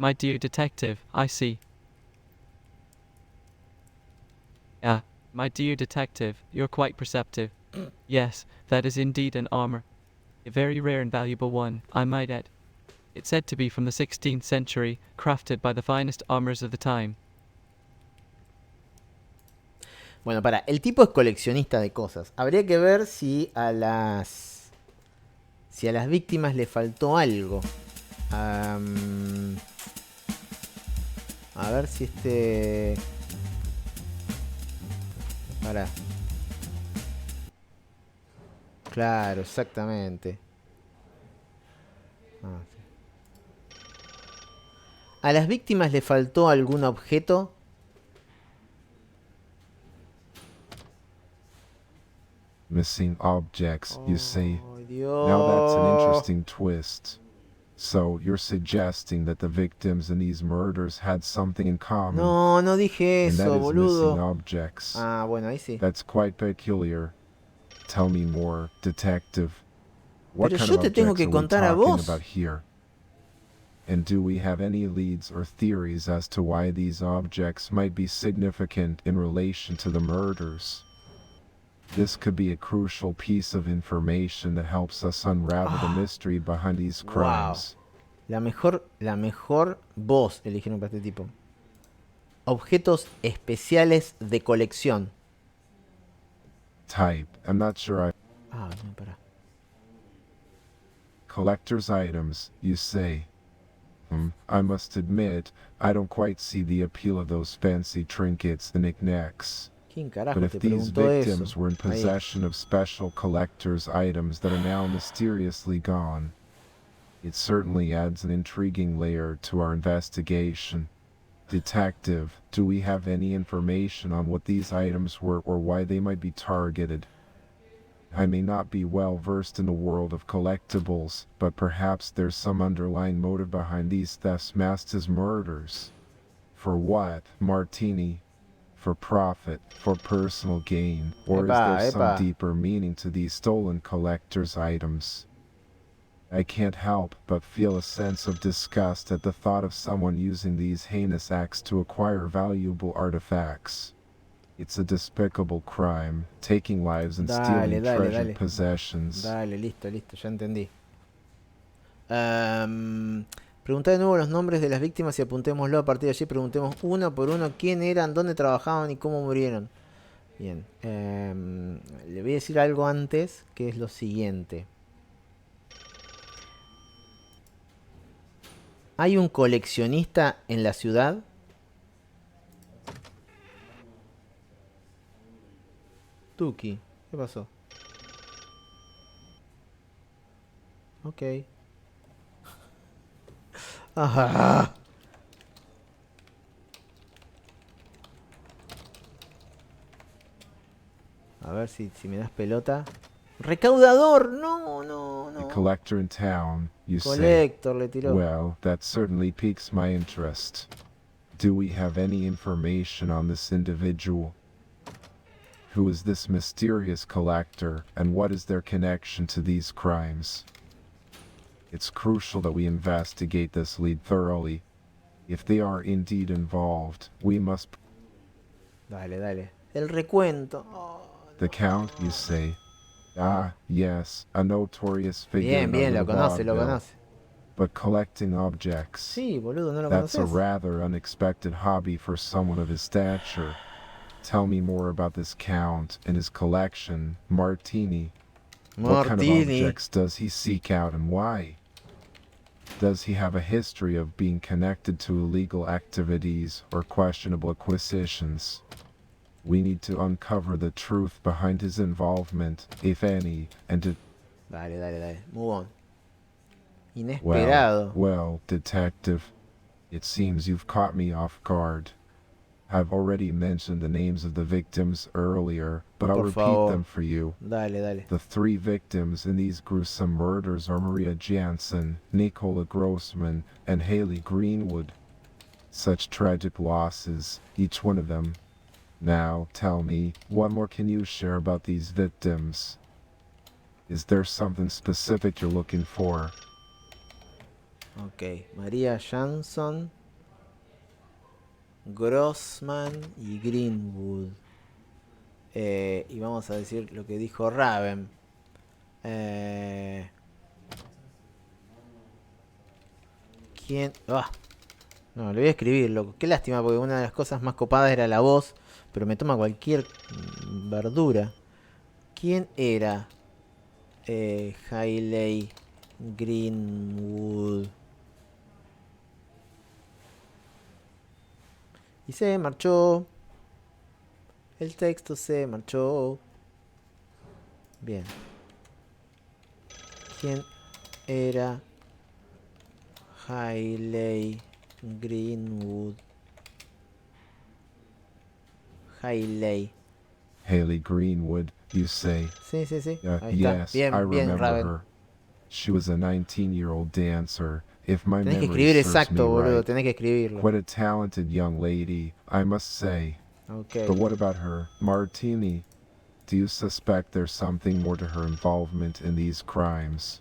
My dear detective, I see. My dear detective, you're quite perceptive. Yes, that is indeed an armor. A very rare and valuable one, I might add. It's said to be from the 16th century, crafted by the finest armors of the time. Bueno, para, el tipo es coleccionista de cosas. Habría que ver si a las víctimas le faltó algo. A ver si este... Pará. Claro, exactamente. Sí. ¿A las víctimas le faltó algún objeto? Missing objects, you see. Oh, Now that's an Dios. interesting twist. So, you're suggesting that the victims in these murders had something in common, No, no dije and that eso, is missing boludo. objects. Ah, bueno, ahí sí. That's quite peculiar. Tell me more, detective. What Pero kind yo of te tengo objects que are we contar a talking vos. about here? And do we have any leads or theories as to why these objects might be significant in relation to the murders? This could be a crucial piece of information that helps us unravel the mystery behind these crimes. Wow. La mejor voz eligieron para este tipo. Objetos especiales de colección. Type. I'm not sure I... Ah, no, pará. Collector's items, you say? I must admit, I don't quite see the appeal of those fancy trinkets and knickknacks. ¿Quién carajo But if te these preguntó victims eso? were in Ahí. possession of special collector's items that are now mysteriously gone, it certainly adds an intriguing layer to our investigation. Detective, do we have any information on what these items were or why they might be targeted? I may not be well versed in the world of collectibles, but perhaps there's some underlying motive behind these thefts masked as murders. For what, Martini? For profit, for personal gain, or is there some deeper meaning to these stolen collector's items? I can't help but feel a sense of disgust at the thought of someone using these heinous acts to acquire valuable artifacts. It's a despicable crime, taking lives and stealing treasured possessions. Dale, listo, ya entendí. Preguntá de nuevo los nombres de las víctimas y apuntémoslo. A partir de allí preguntemos uno por uno quién eran, dónde trabajaban y cómo murieron. Bien. Le voy a decir algo antes, que es lo siguiente. ¿Hay un coleccionista en la ciudad? Tuki, ¿qué pasó? Ok. Ajá. A ver si me das pelota. ¡Recaudador! No. A collector in town, you say? Collector le tiró. Well, that certainly piques my interest. Do we have any information on this individual? Who is this mysterious collector, and what is their connection to these crimes? It's crucial that we investigate this lead thoroughly. If they are indeed involved, we must... Dale. El recuento. Oh, The Count, you say? Ah, yes, a notorious figure bien, lo conoce. But collecting objects... Sí, boludo, no lo That's conoces. a rather unexpected hobby for someone of his stature. Tell me more about this Count and his collection, Martini. What kind of objects does he seek out and why? Does he have a history of being connected to illegal activities or questionable acquisitions? We need to uncover the truth behind his involvement, if any, and to... Dale. Move on. Inesperado. Well, detective, it seems you've caught me off guard. I've already mentioned the names of the victims earlier, but I'll repeat them for you. Dale. The three victims in these gruesome murders are Maria Jansen, Nicola Grossman, and Haley Greenwood. Such tragic losses, each one of them. Now, tell me, what more can you share about these victims? Is there something specific you're looking for? Ok, María Johnson, Grossman y Greenwood. Y vamos a decir lo que dijo Raven. ¿Quién? Ah, no, lo voy a escribir, loco. Qué lástima, porque una de las cosas más copadas era la voz. Pero me toma cualquier verdura. ¿Quién era Hailey Greenwood? Y se marchó. El texto se marchó. Bien. ¿Quién era Hailey Greenwood? Hailey. Haley Greenwood, you say? Sí, sí, sí. Ahí está. Yes, Bien, I bien, remember Raven. her. She was a 19-year-old dancer, if my Tenés que memory escribir serves me exacto, boludo. right. Tenés que escribirlo. Quite a talented young lady, I must say. Ok. But what about her, Martini? Do you suspect there's something more to her involvement in these crimes?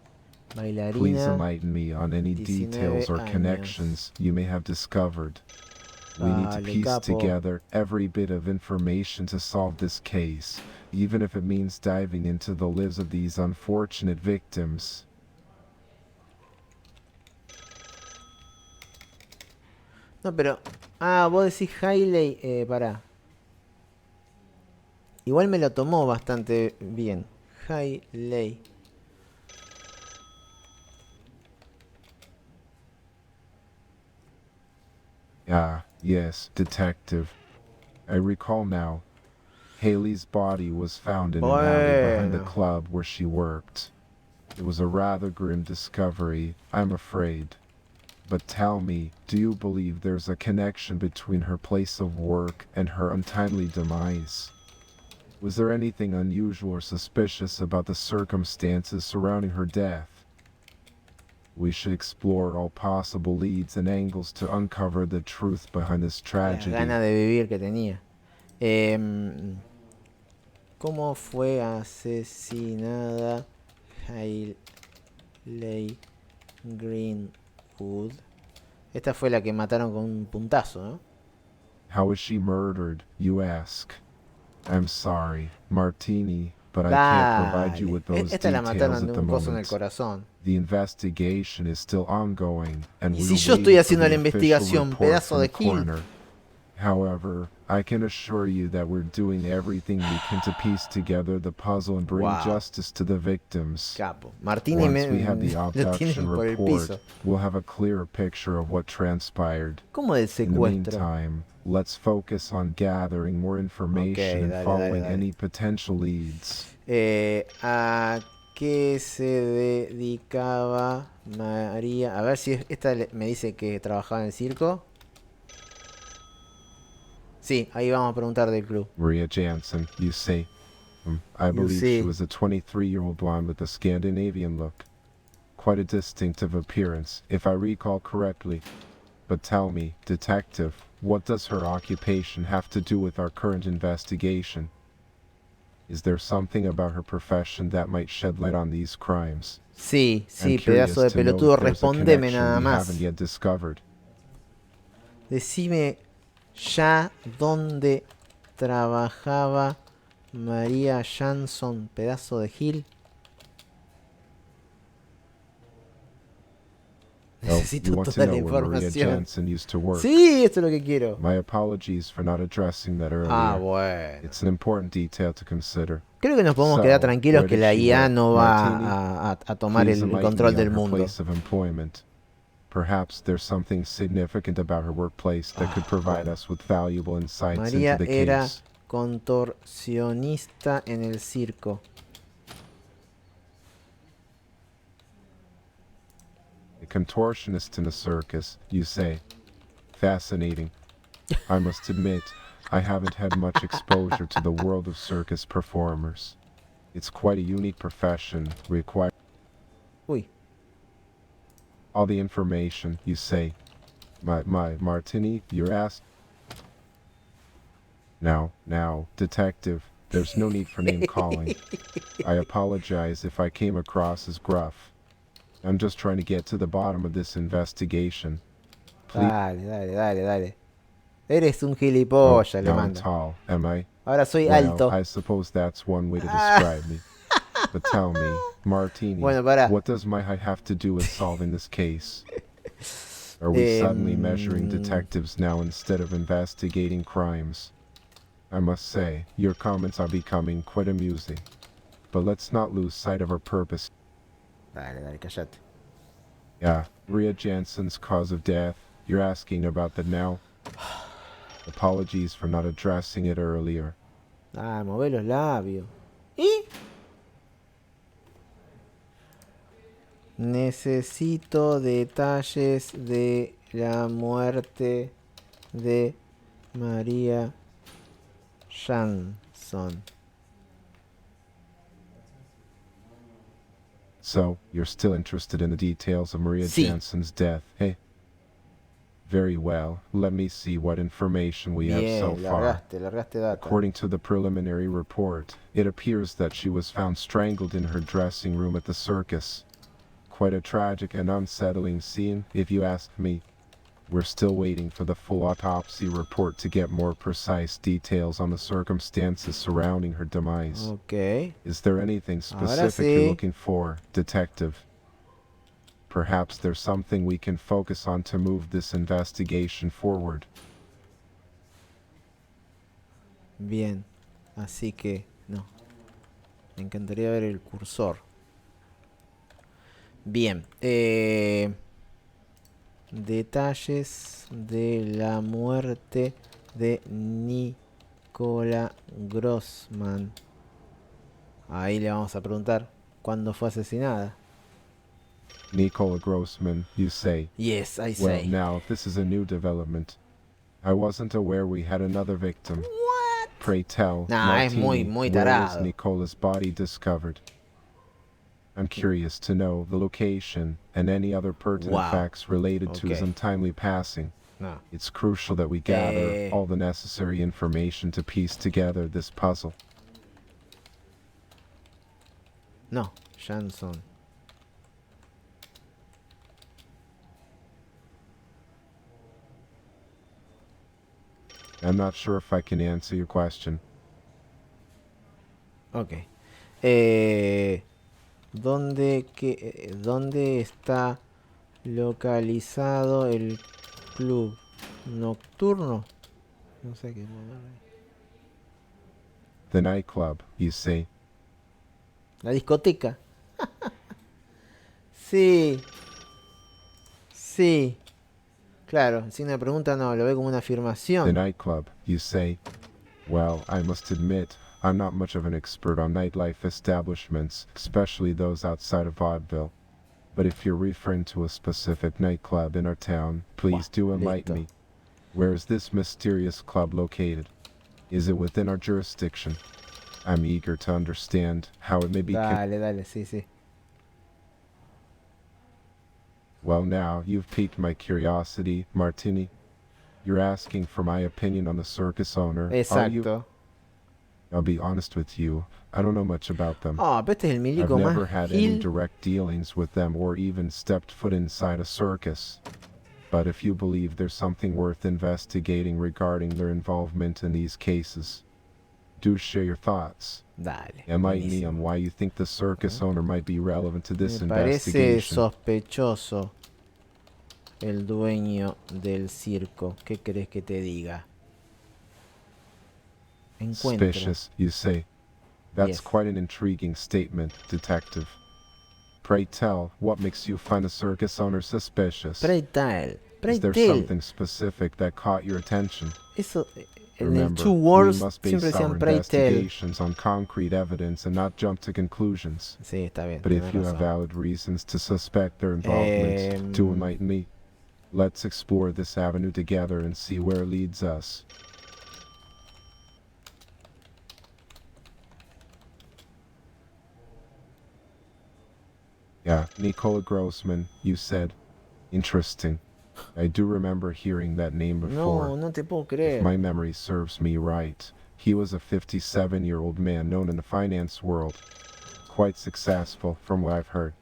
Please Bailarina. enlighten me on any 19 details or años. connections you may have discovered. We need to Dale, piece capo. together every bit of information to solve this case, even if it means diving into the lives of these unfortunate victims. No, pero... Ah, vos decís Hailey. Pará. Igual me lo tomó bastante bien. Hailey. Ah, yes, detective. I recall now. Haley's body was found in an alley behind the Bueno. club where she worked. It was a rather grim discovery, I'm afraid. But tell me, do you believe there's a connection between her place of work and her untimely demise? Was there anything unusual or suspicious about the circumstances surrounding her death? We should explore all possible leads and angles to uncover the truth behind this Las tragedy. ganas de vivir que tenía. ¿Cómo fue asesinada Hailey Greenwood? Esta fue la que mataron con un puntazo, ¿no? How was she murdered, you ask? I'm sorry, Martini, but I Dale. can't provide you with those Esta la details mataron at de the un coso en el moment. corazón. The investigation is still ongoing, and Y we si are yo estoy waiting for haciendo the la official investigación, report pedazo from de the Gil. coroner. However, I can assure you that we're doing everything we can to piece together the puzzle and bring Wow. justice to the victims. Capo. Martini Once we have the lo abduction tienen por el report, piso. we'll have a clearer picture of what transpired. ¿Cómo del In the secuestro? meantime, let's focus on gathering more information and dale, following dale. any potential leads. ¿A qué se dedicaba María? A ver si esta me dice que trabajaba en el circo. Sí, ahí vamos a preguntar del club. Maria Jansen, you say? I believe see. she was a 23-year-old blonde with a Scandinavian look. Quite a distinctive appearance, if I recall correctly. But tell me, detective, what does her occupation have to do with our current investigation? Is there something about her profession that might shed light on these crimes? Sí, sí, I'm curious pedazo de to know pelotudo, if there's a respondeme connection nada we más. haven't yet discovered. Decime ya dónde trabajaba María Johnson, pedazo de Gil. Oh, Necesito you want to toda la know where Maria información. Jansen used to work? Sí, esto es lo que quiero. My apologies for not addressing that earlier. Ah, bueno. It's an important detail to consider. Creo que nos podemos So, quedar tranquilos where que did la she IA work? no Martini? va a tomar Please el enlighten control me on del her mundo. place of employment. Perhaps there's something significant about her workplace that could provide us with valuable insights María into the era case. contorsionista en el circo. A contortionist in a circus, you say? Fascinating. I must admit, I haven't had much exposure to the world of circus performers. It's quite a unique profession, requiring Uy, all the information, you say. My Martini, you're asked. Now, detective, there's no need for name calling. I apologize if I came across as gruff. I'm just trying to get to the bottom of this investigation. Please. Dale. Eres un Oh, gilipollas, le now I'm manda. tall, am I? Ahora soy Well, alto. I suppose that's one way to describe me. But tell me, Martini, Bueno, pará. what does my height have to do with solving this case? Are we suddenly measuring detectives now instead of investigating crimes? I must say, your comments are becoming quite amusing. But let's not lose sight of our purpose. Dale, callate. Yeah, Maria Jansen's cause of death. You're asking about that now? Apologies for not addressing it earlier. Ah, mover los labios. ¿Y? Necesito detalles de la muerte de María Jansson. So, you're still interested in the details of Maria Sí. Jansen's death, hey? Very well, let me see what information we have so Bien, far. largaste data. According to the preliminary report, it appears that she was found strangled in her dressing room at the circus. Quite a tragic and unsettling scene, if you ask me. We're still waiting for the full autopsy report to get more precise details on the circumstances surrounding her demise. Ok. Is there anything Ahora specific sí. you're looking for, detective? Perhaps there's something we can focus on to move this investigation forward. Bien. Así que, no. Me encantaría ver el cursor. Bien. Detalles de la muerte de Nicola Grossman. Ahí le vamos a preguntar cuándo fue asesinada. Nicola Grossman, you say? Yes, I Well, say. now, this is a new development. I wasn't aware we had another victim. What? Pray tell, Nah, es Martini, muy where is tarado. Nicola's body discovered? I'm curious to know the location and any other pertinent Wow. facts related to his Okay. untimely passing. No. It's crucial that we gather all the necessary information to piece together this puzzle. No, Jansson. I'm not sure if I can answer your question. Ok. ¿Dónde está localizado el club nocturno? No sé qué poner. The nightclub, you say? La discoteca. Sí. Sí. Claro, el signo de pregunta no, lo ve como una The afirmación. nightclub, you say? Well, I must admit, I'm not much of an expert on nightlife establishments, especially those outside of vaudeville. But if you're referring to a specific nightclub in our town, please do enlighten listo. me. Where is this mysterious club located? Is it within our jurisdiction? I'm eager to understand how it may be. Dale, sí. Well, now, you've piqued my curiosity, Martini. You're asking for my opinion on the circus owner, are you? Exacto. I'll be honest with you, I don't know much about them. Ah, pero este es el I've milico never más had any gil. direct dealings with them or even stepped foot inside a circus. But if you believe there's something worth investigating regarding their involvement in these cases, do share your thoughts. Dale. Enlighten me buenísimo. on why you think the circus owner might be relevant to this Me parece investigation. sospechoso el dueño del circo. ¿Qué crees que te diga? Encuentra. Suspicious, you say? That's Yes. quite an intriguing statement, detective. Pray tell, what makes you find the circus owner suspicious? Preitel. Is there Preitel. something specific that caught your attention? Eso, en el Remember, Two we Worlds must base siempre our decían Preitel. investigations on concrete evidence and not jump to conclusions. Sí, está bien. But if tenés you have razón. valid reasons to suspect their involvement, do enlighten me. Let's explore this avenue together and see where it leads us. Yeah, Nicola Grossman, you said. Interesting. I do remember hearing that name No, before. no te puedo If creer. my memory serves me right, he was a 57-year-old man known in the finance world. Quite successful, from what I've heard.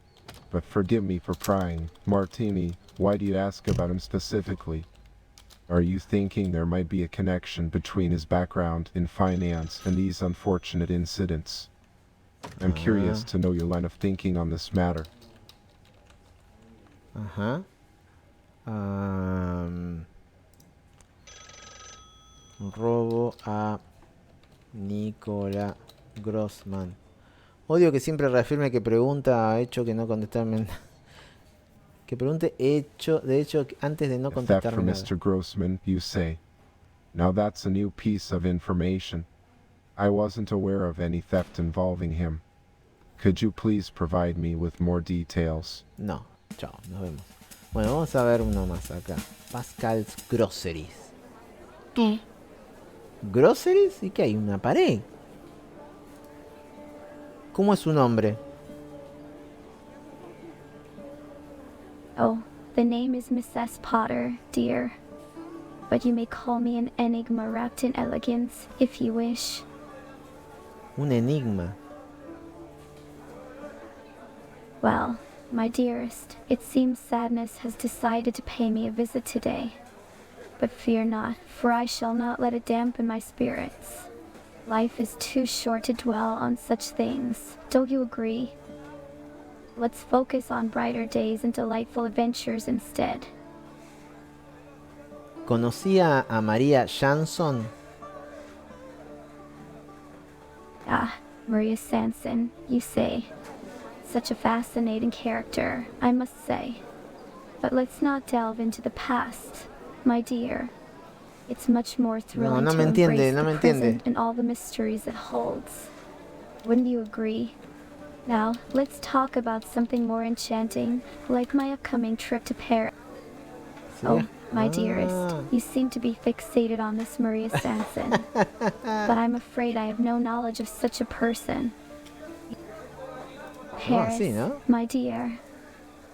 But forgive me for prying. Martini, why do you ask about him specifically? Are you thinking there might be a connection between his background in finance and these unfortunate incidents? I'm curious to know your line of thinking on this matter. Ajá. Robo a Nicola Grossman. Odio que siempre reafirme que pregunta hecho que no contestarme. Que pregunte hecho, de hecho, antes de no Theft contestarme from nada. Mr. Grossman, you say. Now that's a new piece of information. I wasn't aware of any theft involving him. Could you please provide me with more details? No, chao, nos vemos. Bueno, vamos a ver uno más acá. Pascal's Groceries. ¿Groceries? ¿Y qué hay? ¿Una pared? ¿Cómo es su nombre? Oh, the name is Mrs. Potter, dear. But you may call me an enigma wrapped in elegance, if you wish. Un enigma. Well, my dearest, it seems sadness has decided to pay me a visit today. But fear not, for I shall not let it dampen my spirits. Life is too short to dwell on such things. Don't you agree? Let's focus on brighter days and delightful adventures instead. ¿Conocía a María Jansson? Ah, Maria Sanson, you say. Such a fascinating character, I must say. But let's not delve into the past, my dear. It's much more thrilling no to me entiende, embrace no the me present entiende. and all the mysteries it holds. Wouldn't you agree? Now, let's talk about something more enchanting, like my upcoming trip to Paris. Oh, my dearest, you seem to be fixated on this Maria Sanson. But I'm afraid I have no knowledge of such a person. Paris, sí, ¿no? my dear.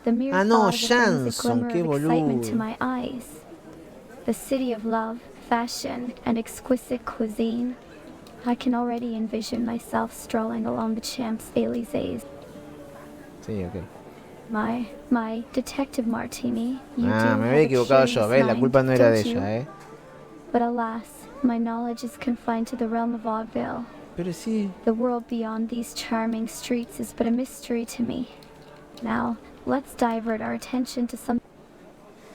The mere Ah, no, thought of it brings a Jansson, glimmer qué of excitement to boludo. my eyes. The city of love, fashion, and exquisite cuisine. I can already envision myself strolling along the Champs-Élysées. Sí, ok. My detective Martini, you do Me have había a equivocado yo, curious ¿ves? La mind, culpa no era de don't you? ella, But alas, my knowledge is confined to the realm of vaudeville. Pero sí. The world beyond these charming streets is but a mystery to me. Now, let's divert our attention to some...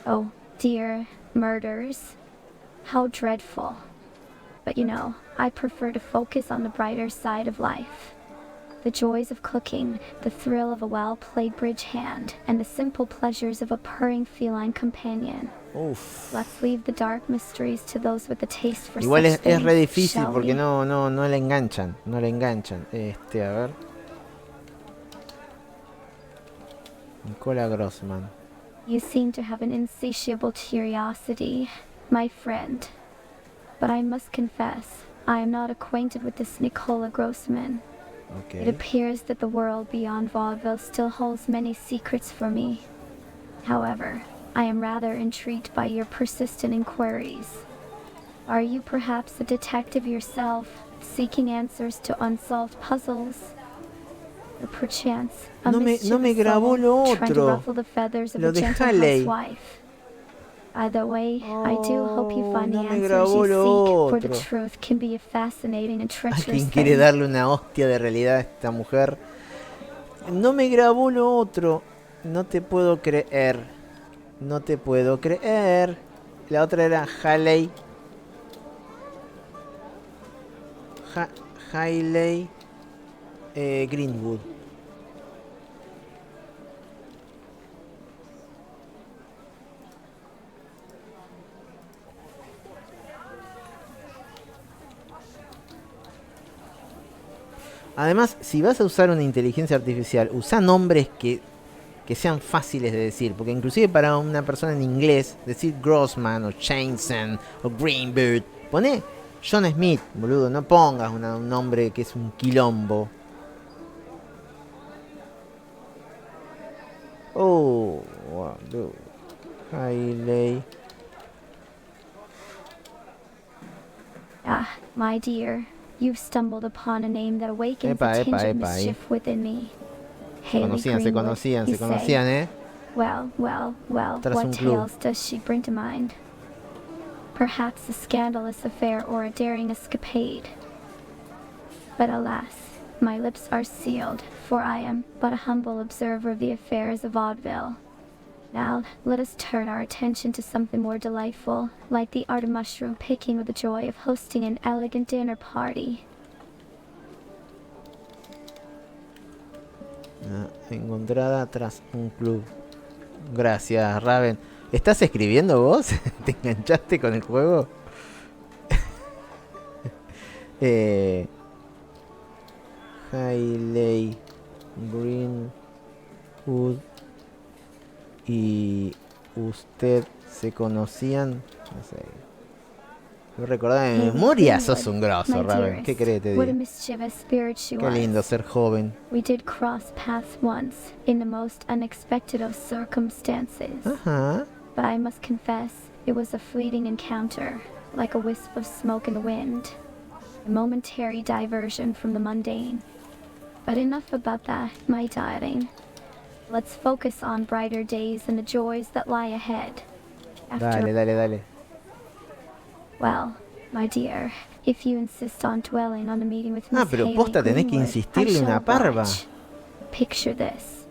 Oh, dear, murders. How dreadful. But you know, I prefer to focus on the brighter side of life. The joys of cooking, the thrill of a well-played bridge hand, and the simple pleasures of a purring feline companion. Uf. Let's leave the dark mysteries to those with a taste for Igual such es re things, difícil shall porque we? no la enganchan. No la enganchan. A ver. Nicola Grossman. You seem to have an insatiable curiosity, my friend. But I must confess, I am not acquainted with this Nicola Grossman. Ok. It appears that the world beyond vaudeville still holds many secrets for me. However, I am rather intrigued by your persistent inquiries. Are you perhaps a detective yourself, seeking answers to unsolved puzzles? Or perchance, a No me mischievous grabó soul lo trying to otro. ruffle the feathers of Lo a de gentle Halley. housewife? Either way, I do hope you find the no me answers grabó you lo seek, for the otro. truth can be a fascinating and ¿A treacherous quién quiere thing. darle una hostia de realidad a esta mujer? No me grabó lo otro. No te puedo creer. No te puedo creer. La otra era Halley. Hailey Greenwood. Además, si vas a usar una inteligencia artificial, usa nombres que sean fáciles de decir. Porque inclusive para una persona en inglés, decir Grossman o Chainson o Greenberg, pone John Smith, boludo. No pongas un nombre que es un quilombo. Oh, wow, dude. Hailey. Ah, my dear, you've stumbled upon a name that awakens a tinge of mischief within me. Hailey Se Greenwood, conocían, you se conocían, say. Well, Tras what un club. tales does she bring to mind? Perhaps a scandalous affair or a daring escapade. But alas, my lips are sealed, for I am but a humble observer of the affairs of vaudeville. Now, let us turn our attention to something more delightful, like the art of mushroom picking or the joy of hosting an elegant dinner party. Encontrada tras un club. Gracias, Raven. ¿Estás escribiendo vos? ¿Te enganchaste con el juego? Hailey Greenwood y usted se conocían, no sé. No recordaba de memoria, sos un grosso, Raven. ¿Qué querés que te What a diga? mischievous spirit she Qué lindo was. ser joven. We did cross paths once, in the most unexpected of circumstances. Ajá. But I must confess, it was a fleeting encounter, like a wisp of smoke in the wind. A momentary diversion from the mundane. But enough about that, my darling. Let's focus on brighter days and the joys that lie ahead. Dale. Well, my dear, if you insist on dwelling on the meeting with Miss Pero Hailey posta tenés que Greenwood, insistirle I shall una parva. oblige. Picture this.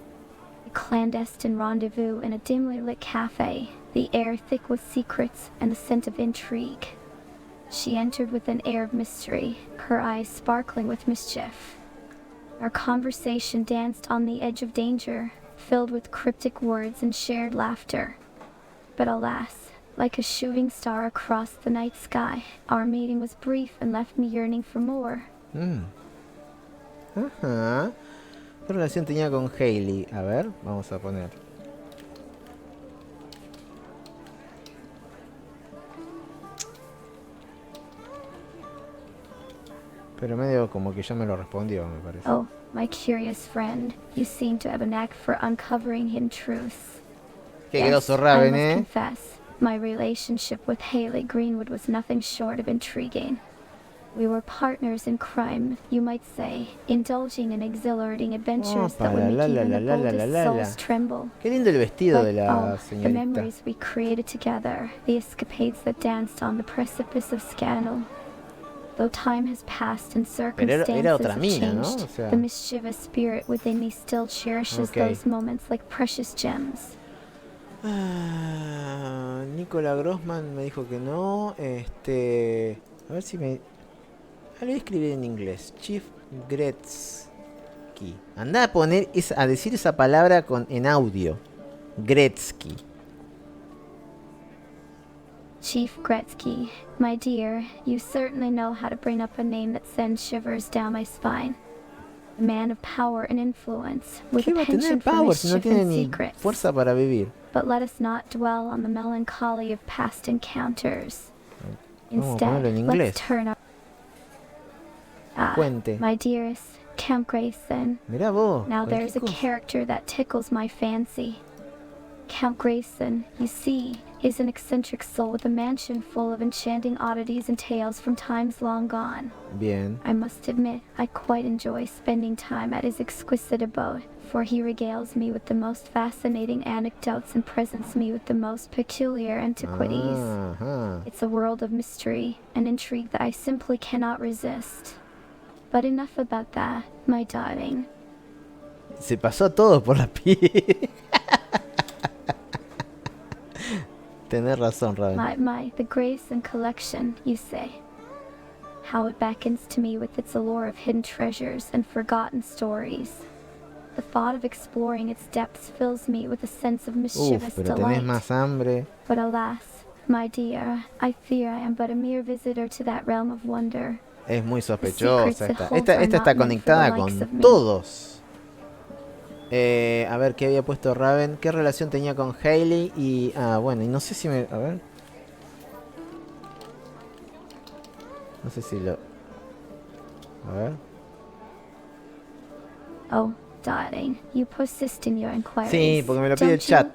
A clandestine rendezvous in a dimly lit cafe, the air thick with secrets and the scent of intrigue. She entered with an air of mystery, her eyes sparkling with mischief. Our conversation danced on the edge of danger, filled with cryptic words and shared laughter. But alas, like a shooting star across the night sky, our meeting was brief and left me yearning for more. Ajá. ¿Qué relación tenía con Hailey? A ver, vamos a poner. Pero medio como que ya me lo respondió, me parece. Oh, my curious friend, you seem to have a knack for uncovering hidden truths. Qué Yes, grosso Raven, I must confess, my relationship with Hailey Greenwood was nothing short of intriguing. We were partners in crime, you might say, indulging in exhilarating adventures that would make even the boldest souls tremble. Qué lindo el vestido de But, la the señorita. memories we created together, the escapades that danced on the precipice of scandal. Though time has passed and circumstances era otra have mina, ¿no? changed, O sea- the mischievous spirit within me still cherishes Okay. those moments like precious gems. Nicola Grossman me dijo que no. A ver si me. Lo voy a escribir en inglés. Chief Gretzky. Anda a poner a decir esa palabra en audio. Gretzky. Chief Gretzky, my dear, you certainly know how to bring up a name that sends shivers down my spine. A man of power and influence, with ¿Qué a va a tener penchant for power si no mischief tiene and ni secrets? fuerza para vivir? But let us not dwell on the melancholy of past encounters. Vamos a ponerlo en Instead, inglés. let's turn our... Cuente. My dearest, Count Grayson. Mirá vos. Now cualquier there's a cosa. character that tickles my fancy. Count Grayson, you see, is an eccentric soul with a mansion full of enchanting oddities and tales from times long gone. Bien. I must admit, I quite enjoy spending time at his exquisite abode, for he regales me with the most fascinating anecdotes and presents me with the most peculiar antiquities. Ajá. It's a world of mystery and intrigue that I simply cannot resist. But enough about that, my darling. Se pasó todo por la piel. Tenés razón, Raven. The Grayson collection, you say. How it beckons to me with its allure of hidden treasures and forgotten stories. The thought of exploring its depths fills me with a sense of mischievous Pero tenés delight. más hambre. But alas, my dear, I fear I am but a mere visitor to that realm of wonder. Es muy sospechosa esta. secrets it holds Esta are está not meant conectada for the likes con of me. todos. A ver, ¿qué había puesto Raven? ¿Qué relación tenía con Hailey? Y... bueno, y no sé si me... A ver. No sé si lo... A ver. Oh, darling, you persist in your inquiries. Sí, porque me lo pide el don't chat.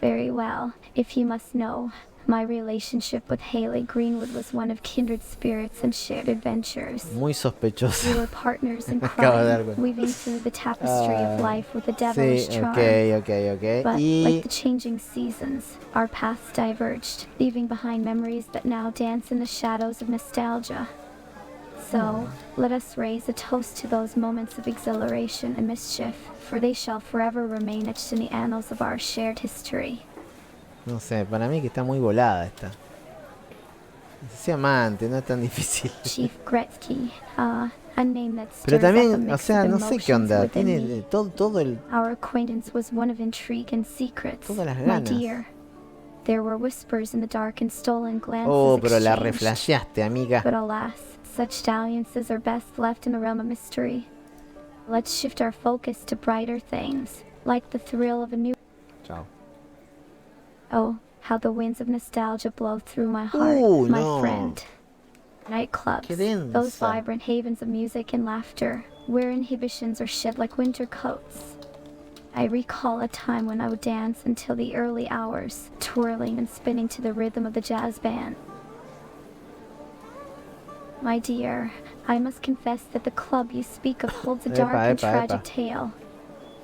you? Very well. If you must know, my relationship with Haley Greenwood was one of kindred spirits and shared adventures. Muy sospechoso. We were partners in Acabo de dar crime, cuenta. weaving through the tapestry of life with a Sí, devilish charm. ok. But, Y like the changing seasons, our paths diverged, leaving behind memories that now dance in the shadows of nostalgia. So, let us raise a toast to those moments of exhilaration and mischief, for they shall forever remain etched in the annals of our shared history. no sé, para mí que está muy volada esta. Sea amante, no es tan difícil. Chief Gretzky, a name that Pero stirs up a también, o mix sea, of no sé qué emotions onda. within Tiene me. todo el. Our acquaintance was one of intrigue and secrets, Todas las my ganas. dear. There were whispers in the dark and stolen glances Oh, pero la exchanged. reflasheaste, amiga. But alas, such dalliances are best left in the realm of mystery. Let's shift our focus to brighter things, like the thrill of a new... Chao. Oh, how the winds of nostalgia blow through my heart, my no. friend. Nightclubs, Qué densa. those vibrant havens of music and laughter, where inhibitions are shed like winter coats. I recall a time when I would dance until the early hours, twirling and spinning to the rhythm of the jazz band. My dear, I must confess that the club you speak of holds a dark and tragic tale.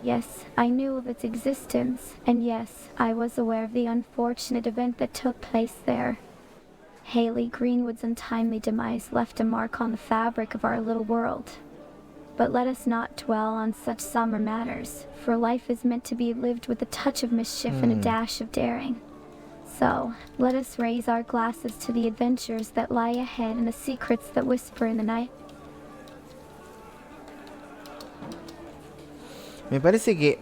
Yes, I knew of its existence, and yes, I was aware of the unfortunate event that took place there. Haley Greenwood's untimely demise left a mark on the fabric of our little world. But let us not dwell on such somber matters, for life is meant to be lived with a touch of mischief and a dash of daring. So, let us raise our glasses to the adventures that lie ahead and the secrets that whisper in the night. Me parece que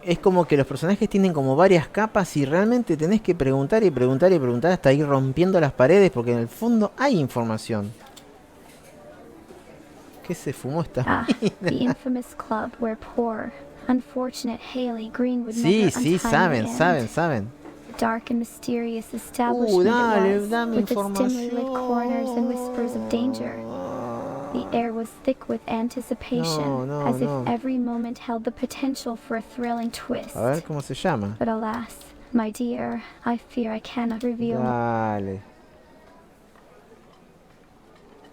es como que los personajes tienen como varias capas y realmente tenés que preguntar y preguntar y preguntar hasta ir rompiendo las paredes porque en el fondo hay información. ¿Qué se fumó esta? Ah, the infamous club where poor, unfortunate Haley Greenwood met Sí, her sí, untimely end. saben. The dark and mysterious establishment Dale, it was, dame with its información. dimly lit corners and whispers of danger. The air was thick with anticipation, No, as no. if every moment held the potential for a thrilling twist. A ver cómo se llama. But alas, my dear, I fear I cannot reveal Dale.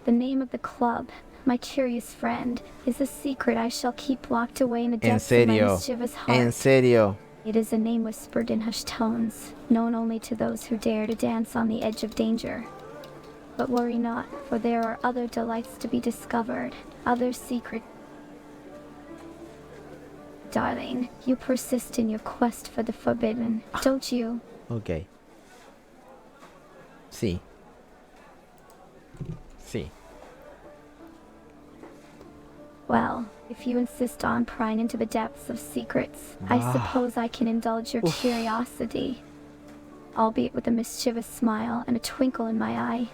the name of the club. My curious friend is a secret I shall keep locked away in the En depths of my serio. mischievous heart. En serio. It is a name whispered in hushed tones, known only to those who dare to dance on the edge of danger. But worry not, for there are other delights to be discovered, other secret. Darling, you persist in your quest for the forbidden, don't you? Ok. Sí. Sí. Well, if you insist on prying into the depths of secrets, I suppose I can indulge your curiosity, albeit with a mischievous smile and a twinkle in my eye.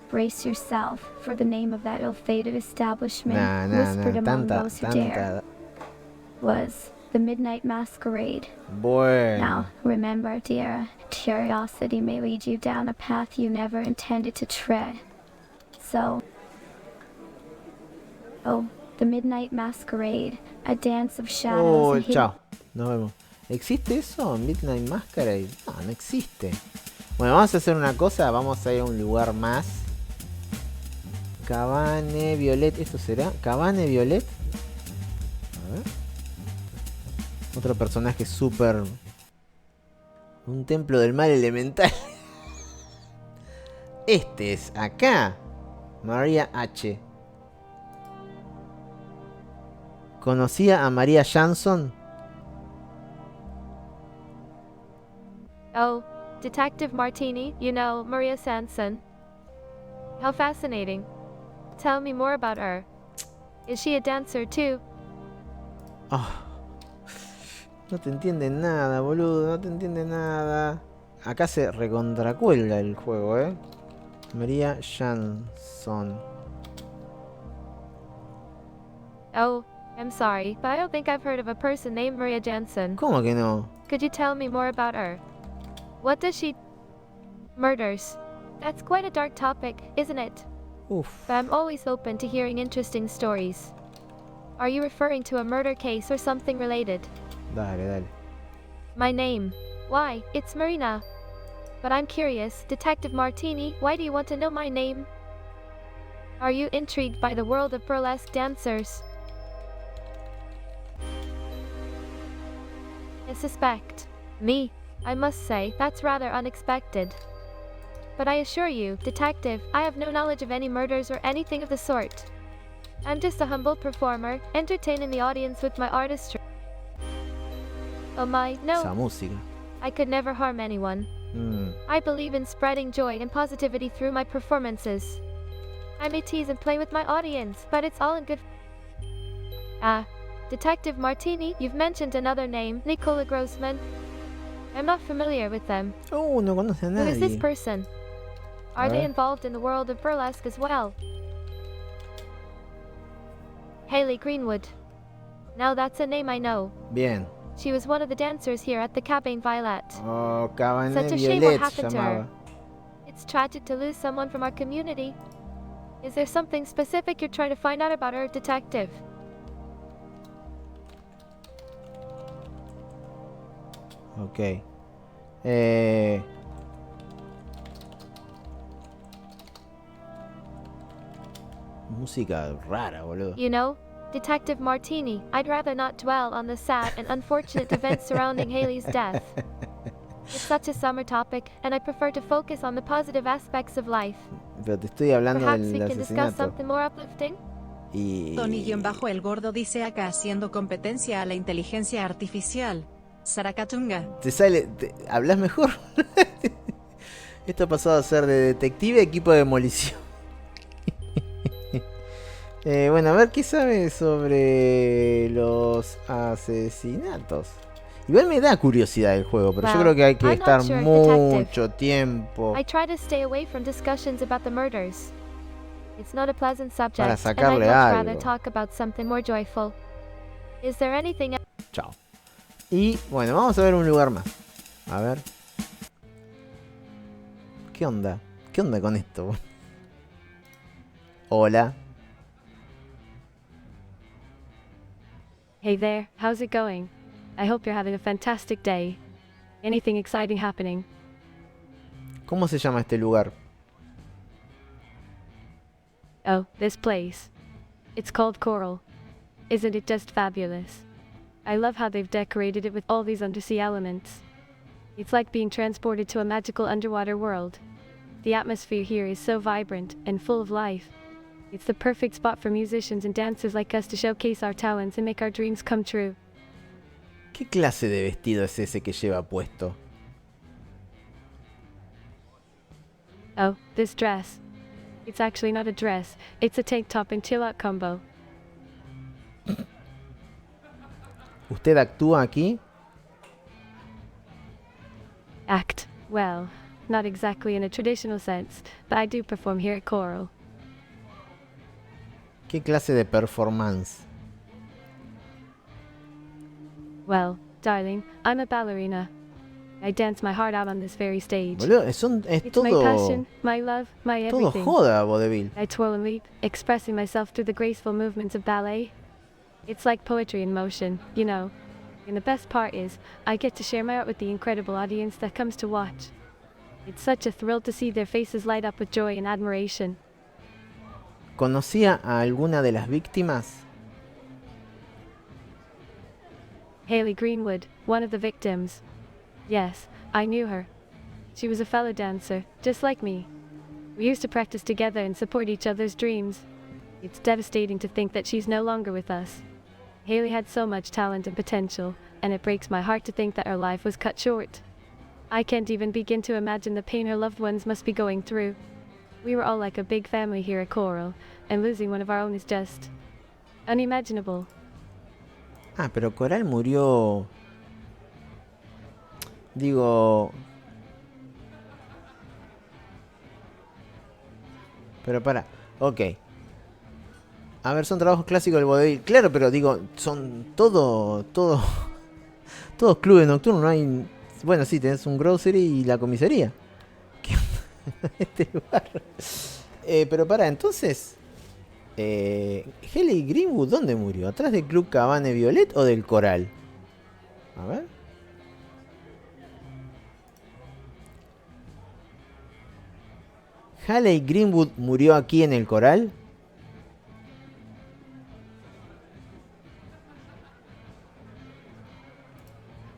Brace yourself, for the name of that ill-fated establishment, whispered among those who dare, was the Midnight Masquerade. Bueno. Now, remember, dear, curiosity may lead you down a path you never intended to tread. So, oh, the Midnight Masquerade, a dance of shadows Oh, and hidden... chao. Nos vemos. ¿Existe eso? Midnight Masquerade. No, no existe. Bueno, vamos a hacer una cosa. Vamos a ir a un lugar más. Cabane Violet. ¿Esto será? Cabane Violet. A ver. Otro personaje súper... Un templo del mal elemental. Este es acá. María H. ¿Conocía a María Jansson? Oh, Detective Martini, you know, Maria Sanson. How fascinating. Tell me more about her. Is she a dancer too? Oh. No te entiende nada, boludo. No te entiende nada. Acá se recontracuelga el juego, ¿eh? María Jansson. Oh, I'm sorry, but I don't think I've heard of a person named Maria Jansen. ¿Cómo que no? Could you tell me more about her? What does she... Murders. That's quite a dark topic, isn't it? Uf. But I'm always open to hearing interesting stories. Are you referring to a murder case or something related? Dale, dale. My name. Why, it's Marina. But I'm curious, Detective Martini, why do you want to know my name? Are you intrigued by the world of burlesque dancers? I suspect. Me. I must say, that's rather unexpected. But I assure you, Detective, I have no knowledge of any murders or anything of the sort. I'm just a humble performer, entertaining the audience with my artistry. Oh my, no. Esa música. I could never harm anyone. I believe in spreading joy and positivity through my performances. I may tease and play with my audience, but it's all in good. Detective Martini, you've mentioned another name, Nicola Grossman. I'm not familiar with them. Oh, no conoce a Who is this nadie. person? Are they involved in the world of burlesque as well? Haley Greenwood. Now that's a name I know. Bien. She was one of the dancers here at the Cabane Violet. Oh, Cabané Such a shame what Violet se happened to her. llamaba. It's tragic to lose someone from our community. Is there something specific you're trying to find out about her, Detective? Ok. Música rara, boludo. You know, Detective Martini, I'd rather not dwell on the sad and unfortunate events surrounding Haley's death. It's such a summer topic, and I prefer to focus on the positive aspects of life. Pero te estoy hablando Perhaps we del can discuss asesinato. something more uplifting? Y... Tony-el gordo dice acá haciendo competencia a la inteligencia artificial. Saracatunga. Te sale... ¿Hablas mejor? Esto ha pasado a ser de detective a equipo de demolición. Bueno, a ver qué sabe sobre los asesinatos. Igual me da curiosidad el juego, pero yo creo que hay que I'm not estar sure, mucho tiempo I try to stay away from discussions about the murders. It's not a pleasant subject, para and I'd sacarle much rather algo. talk about something more joyful. Is there anything else? Chao. Y bueno, vamos a ver un lugar más. A ver. ¿Qué onda? ¿Qué onda con esto? Hola. Hey there, how's it going? I hope you're having a fantastic day. Anything exciting happening? ¿Cómo se llama este lugar? Oh, this place. It's called Coral. Isn't it just fabulous? I love how they've decorated it with all these undersea elements. It's like being transported to a magical underwater world. The atmosphere here is so vibrant and full of life. It's the perfect spot for musicians and dancers like us to showcase our talents and make our dreams come true. ¿Qué clase de vestido es ese que lleva puesto? Oh, this dress. It's actually not a dress, it's a tank top and chill-out combo. ¿Usted actúa aquí? Act. Well, not exactly in a traditional sense, but I do perform here at Coral. ¿Qué clase de performance? Well, darling, I'm a ballerina. I dance my heart out on this very stage. Boludo, es It's todo... my passion, my love, my todo everything. joda, Vaudeville. I twirl and leap, expressing myself through the graceful movements of ballet. It's like poetry in motion, you know. And the best part is, I get to share my art with the incredible audience that comes to watch. It's such a thrill to see their faces light up with joy and admiration. ¿Conocía a alguna de las víctimas? Haley Greenwood, one of the victims. Yes, I knew her. She was a fellow dancer, just like me. We used to practice together and support each other's dreams. It's devastating to think that she's no longer with us. Haley had so much talent and potential, and it breaks my heart to think that her life was cut short. I can't even begin to imagine the pain her loved ones must be going through. We were all like a big family here at Coral, and losing one of our own is just unimaginable. Ah, pero Coral murió... Digo... Pero para, ok. A ver, son trabajos clásicos del vodevil. Claro, pero digo, son todos clubes nocturnos. No hay... Bueno, sí, tenés un grocery y la comisaría. ¿Qué onda este lugar? Pero para, entonces... Haley Greenwood, ¿dónde murió? ¿Atrás del Club Cabane Violet o del Coral? A ver. ¿Haley Greenwood murió aquí en el coral?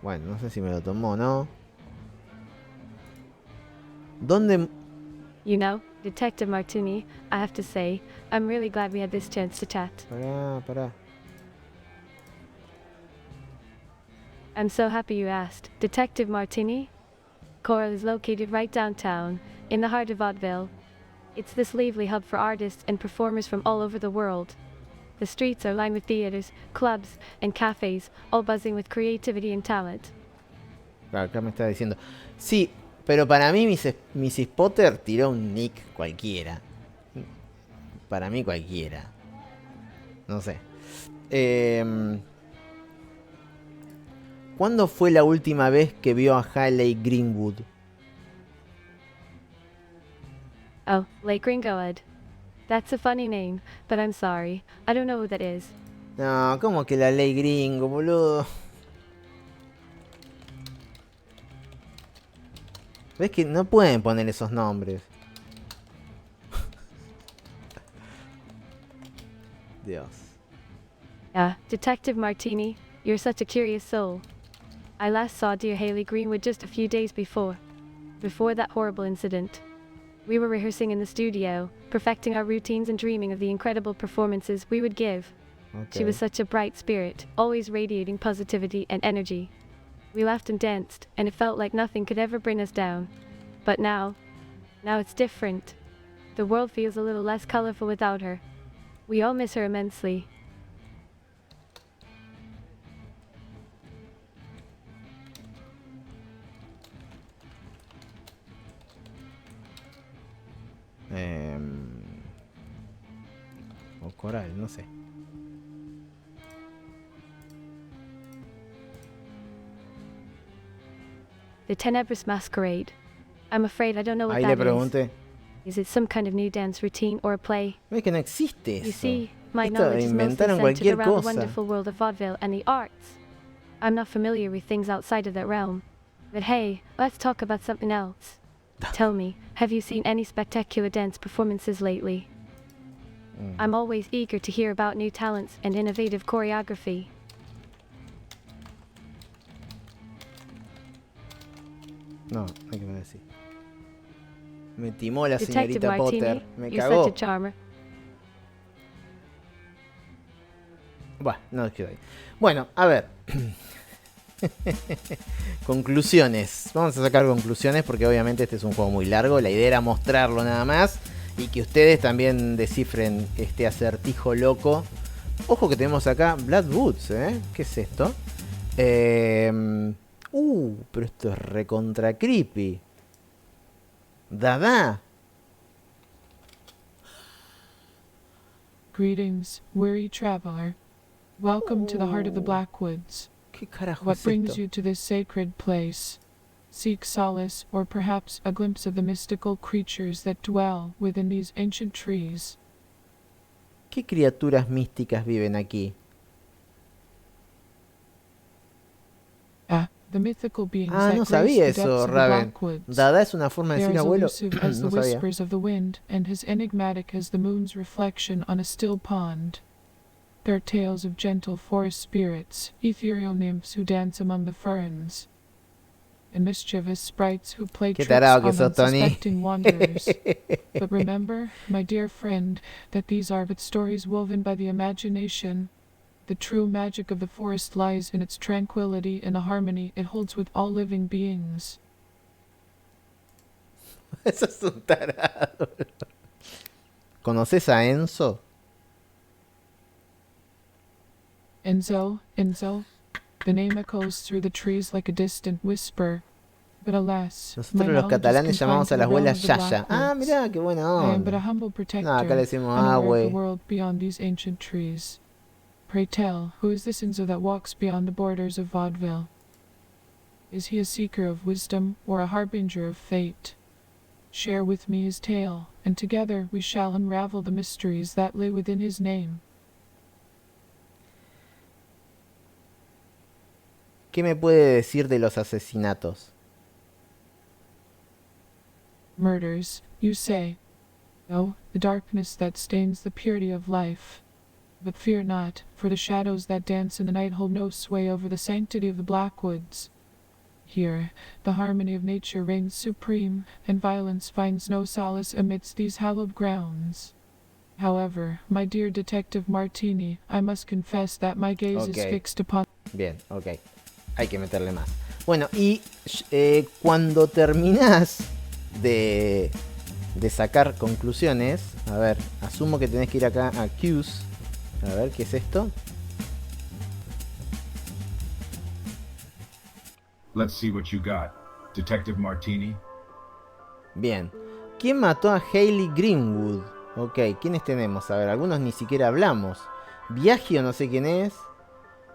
Bueno, no sé si me lo tomó o no. ¿Dónde? You know, Detective Martini, I have to say, I'm really glad we had this chance to chat. Pará. I'm so happy you asked. Detective Martini? Coral is located right downtown, in the heart of vaudeville. It's this lively hub for artists and performers from all over the world. The streets are lined with theaters, clubs, and cafes, all buzzing with creativity and talent. Acá me está diciendo. Sí, pero para mí Mrs. Potter tiró un nick cualquiera. Para mí cualquiera. No sé. ¿Cuándo fue la última vez que vio a Haley Greenwood? Oh, Lake Ringowood. That's a funny name, but I'm sorry. I don't know who that is. No, ¿cómo que la ley gringo, boludo? ¿Ves que no pueden poner esos nombres? Dios. Detective Martini, you're such a curious soul. I last saw dear Haley Greenwood just a few days before that horrible incident. We were rehearsing in the studio, perfecting our routines and dreaming of the incredible performances we would give. Okay. She was such a bright spirit, always radiating positivity and energy. We laughed and danced, and it felt like nothing could ever bring us down. But now it's different. The world feels a little less colorful without her. We all miss her immensely. O coral, no sé. The Tenebrous Masquerade. I'm afraid I don't know what Ahí that le pregunté. is. Is it some kind of new dance routine or a play? ¿Ves que no existe You eso? see, my Esto knowledge is mostly inventaron centered cualquier around the cosa. wonderful world of vaudeville and the arts. I'm not familiar with things outside of that realm. But hey, let's talk about something else. Tell me, have you seen any spectacular dance performances lately? I'm always eager to hear about new talents and innovative choreography. No, hay que me decir. Me timó la Detective señorita Martini, Potter. Me you're cagó. such a charmer. Bueno, no quedó ahí. Bueno, a ver. Conclusiones. Vamos a sacar conclusiones porque obviamente este es un juego muy largo. La idea era mostrarlo nada más. Y que ustedes también descifren este acertijo loco. Ojo que tenemos acá Blood Boots, ¿eh? ¿Qué es esto? Pero esto es recontra creepy. Dada. Greetings, weary traveler. Welcome to the heart of the Blackwoods. ¿Qué carajo What es brings esto? you to this sacred place? Seek solace, or perhaps a glimpse of the mystical creatures that dwell within these ancient trees. ¿Qué criaturas místicas viven aquí? The mythical beings Ah, that no grace sabía the eso, depths of the Raven. Blackwoods. Dada es una forma de They are decir as abuelo. elusive as the No sabía. whispers of the wind, and as enigmatic as the moon's reflection on a still pond. They're tales of gentle forest spirits, ethereal nymphs who dance among the ferns, and mischievous sprites who play Qué tricks tarado que on sos, Tony. unsuspecting wanderers. But remember, my dear friend, that these are but stories woven by the imagination. The true magic of the forest lies in its tranquility and the harmony it holds with all living beings. Eso es un tarado. ¿Conoces a Enzo? Enzo, the name echoes through the trees like a distant whisper. But alas, my Nosotros los knowledge is catalanes llamamos confined a to la the realm abuela of the Yaya. Ah, Blackwoods. mirá, qué buena I am but a onda. humble protector, No, acá le decimos unaware of the abue. world beyond these ancient trees. Pray tell, who is this Enzo that walks beyond the borders of vaudeville? Is he a seeker of wisdom or a harbinger of fate? Share with me his tale, and together we shall unravel the mysteries that lay within his name. ¿Qué me puede decir de los asesinatos? Murders, you say? No, the darkness that stains the purity of life. But fear not, for the shadows that dance in the night hold no sway over the sanctity of the Blackwoods. Here, the harmony of nature reigns supreme, and violence finds no solace amidst these hallowed grounds. However, my dear Detective Martini, I must confess that my gaze is fixed upon... Bien, ok. Hay que meterle más. Bueno, y cuando terminás de sacar conclusiones, a ver, asumo que tenés que ir acá a Q's. A ver, ¿qué es esto? Let's see what you got, Detective Martini. Bien. ¿Quién mató a Hayley Greenwood? Ok, ¿quiénes tenemos? A ver, algunos ni siquiera hablamos. Biagio, no sé quién es.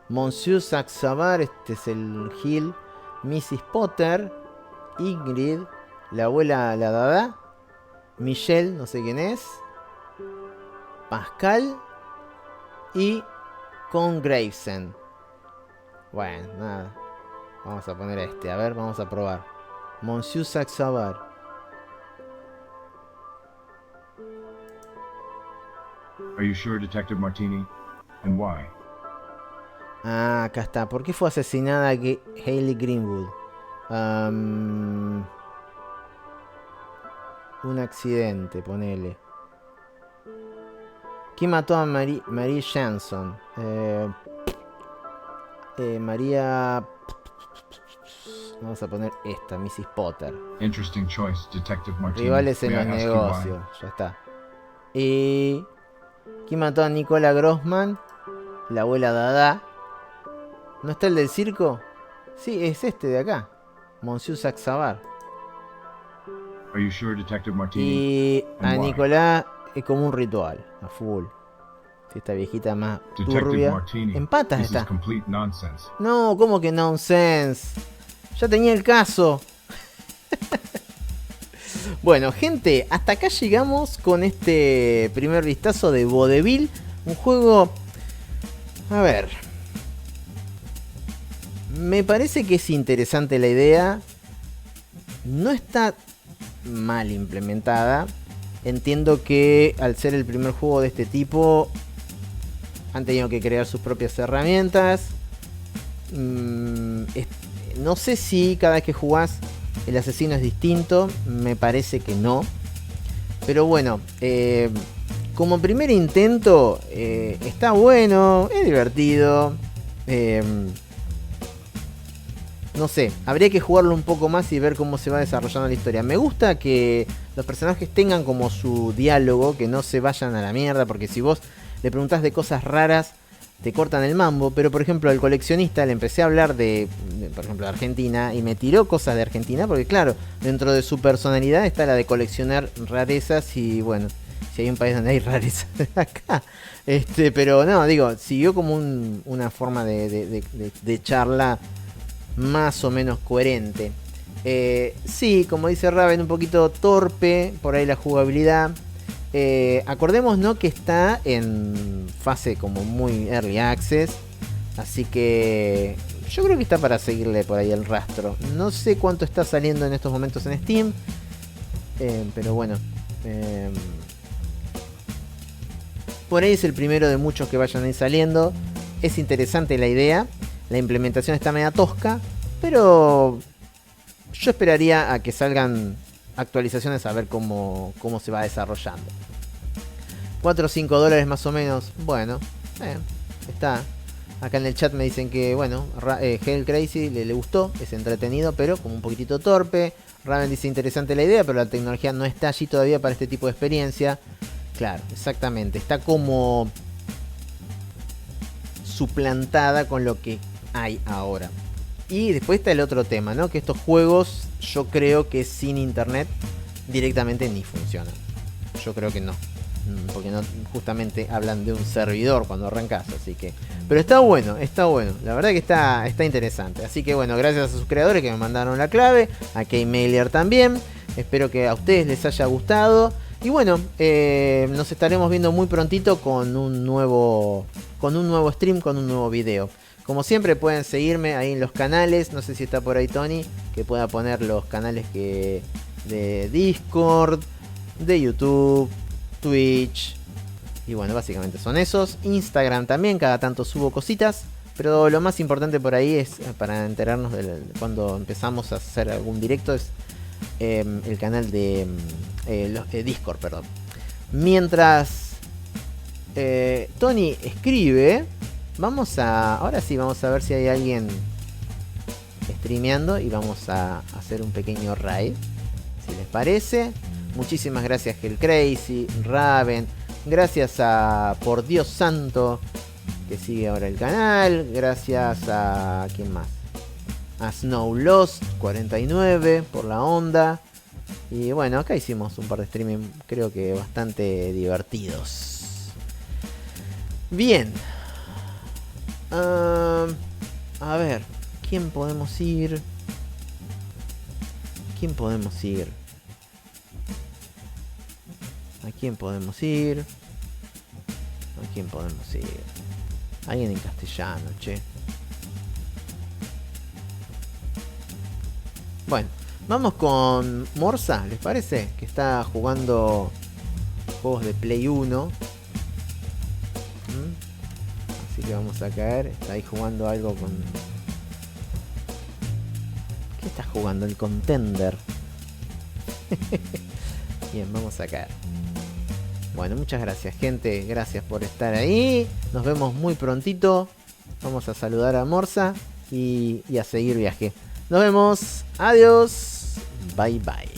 Monsieur Saxabar, este es el Gil. Mrs. Potter. Ingrid. La abuela, la Dada. Michelle, no sé quién es. Pascal. Y con Gravesen. Bueno, nada. Vamos a poner este. A ver, vamos a probar. Monsieur Saxabar. Are you sure, Detective Martini? And why? Ah, acá está. ¿Por qué fue asesinada Hayley Greenwood? Un accidente, ponele. ¿Quién mató a Marie Janson? María... Vamos a poner esta, Mrs. Potter. Interesting choice, Detective Martini. Rivales en los negocios. Ya está. Y... ¿quién mató a Nicola Grossman? La abuela Dada. ¿No está el del circo? Sí, es este de acá. Monsieur Saxabar. Are you sure, Detective Martini? Y a Nicolás es como un ritual, a full. Si esta viejita más turbia. En patas está. No, ¿cómo que nonsense? Ya tenía el caso. Bueno, gente, hasta acá llegamos con este primer vistazo de VAUDEVILLE. Un juego... A ver... me parece que es interesante la idea. No está mal implementada. Entiendo que al ser el primer juego de este tipo, han tenido que crear sus propias herramientas. No sé si cada vez que jugás el asesino es distinto. Me parece que no. Pero bueno, como primer intento, está bueno, es divertido. No sé, habría que jugarlo un poco más y ver cómo se va desarrollando la historia. Me gusta que los personajes tengan como su diálogo, que no se vayan a la mierda, porque si vos le preguntás de cosas raras, te cortan el mambo. Pero por ejemplo al coleccionista le empecé a hablar por ejemplo, de Argentina, y me tiró cosas de Argentina, porque claro, dentro de su personalidad está la de coleccionar rarezas. Y bueno, si hay un país donde hay rarezas, acá. Pero no, digo, siguió como una forma de charla más o menos coherente. Sí, como dice Raven, un poquito torpe por ahí la jugabilidad. Acordémonos que está en fase como muy early access, así que yo creo que está para seguirle por ahí el rastro. No sé cuánto está saliendo en estos momentos en Steam, pero bueno, por ahí es el primero de muchos que vayan a ir saliendo. Es interesante la idea. La implementación está media tosca, pero yo esperaría a que salgan actualizaciones a ver cómo se va desarrollando. 4 o 5 dólares más o menos. Bueno, está. Acá en el chat me dicen que, bueno, Hell Crazy le gustó, es entretenido, pero como un poquitito torpe. Raven dice interesante la idea, pero la tecnología no está allí todavía para este tipo de experiencia. Claro, exactamente. Está como suplantada con lo que hay ahora. Y después está el otro tema, ¿no? Que estos juegos, yo creo que sin internet directamente ni funcionan. Yo creo que no. Porque no, justamente hablan de un servidor cuando arrancas, así que... Pero está bueno, está bueno. La verdad que está interesante. Así que bueno, gracias a sus creadores que me mandaron la clave. A K-Mailer también. Espero que a ustedes les haya gustado. Y bueno, nos estaremos viendo muy prontito con un nuevo stream, con un nuevo video. Como siempre pueden seguirme ahí en los canales. No sé si está por ahí Tony, que pueda poner los canales de Discord, de YouTube, Twitch. Y bueno, básicamente son esos. Instagram también, cada tanto subo cositas. Pero lo más importante por ahí es, para enterarnos de cuando empezamos a hacer algún directo, es el canal de Discord, perdón. Mientras Tony escribe, ahora sí vamos a ver si hay alguien streameando y vamos a hacer un pequeño raid, si les parece. Muchísimas gracias Hell Crazy, Raven, gracias a Por Dios Santo, que sigue ahora el canal, gracias a ¿quién más? A Snow Lost 49 por la onda. Y bueno, acá hicimos un par de streaming, creo que bastante divertidos. Bien. A ver, ¿quién podemos ir? ¿Quién podemos ir? ¿A quién podemos ir? ¿A quién podemos ir? Alguien en castellano, che. Bueno, vamos con Morsa, ¿les parece? Que está jugando juegos de Play 1. Así que vamos a caer. Está ahí jugando algo con... ¿Qué está jugando? El Contender. Bien, vamos a caer. Bueno, muchas gracias, gente. Gracias por estar ahí. Nos vemos muy prontito. Vamos a saludar a Morsa y a seguir viaje. Nos vemos. Adiós. Bye bye.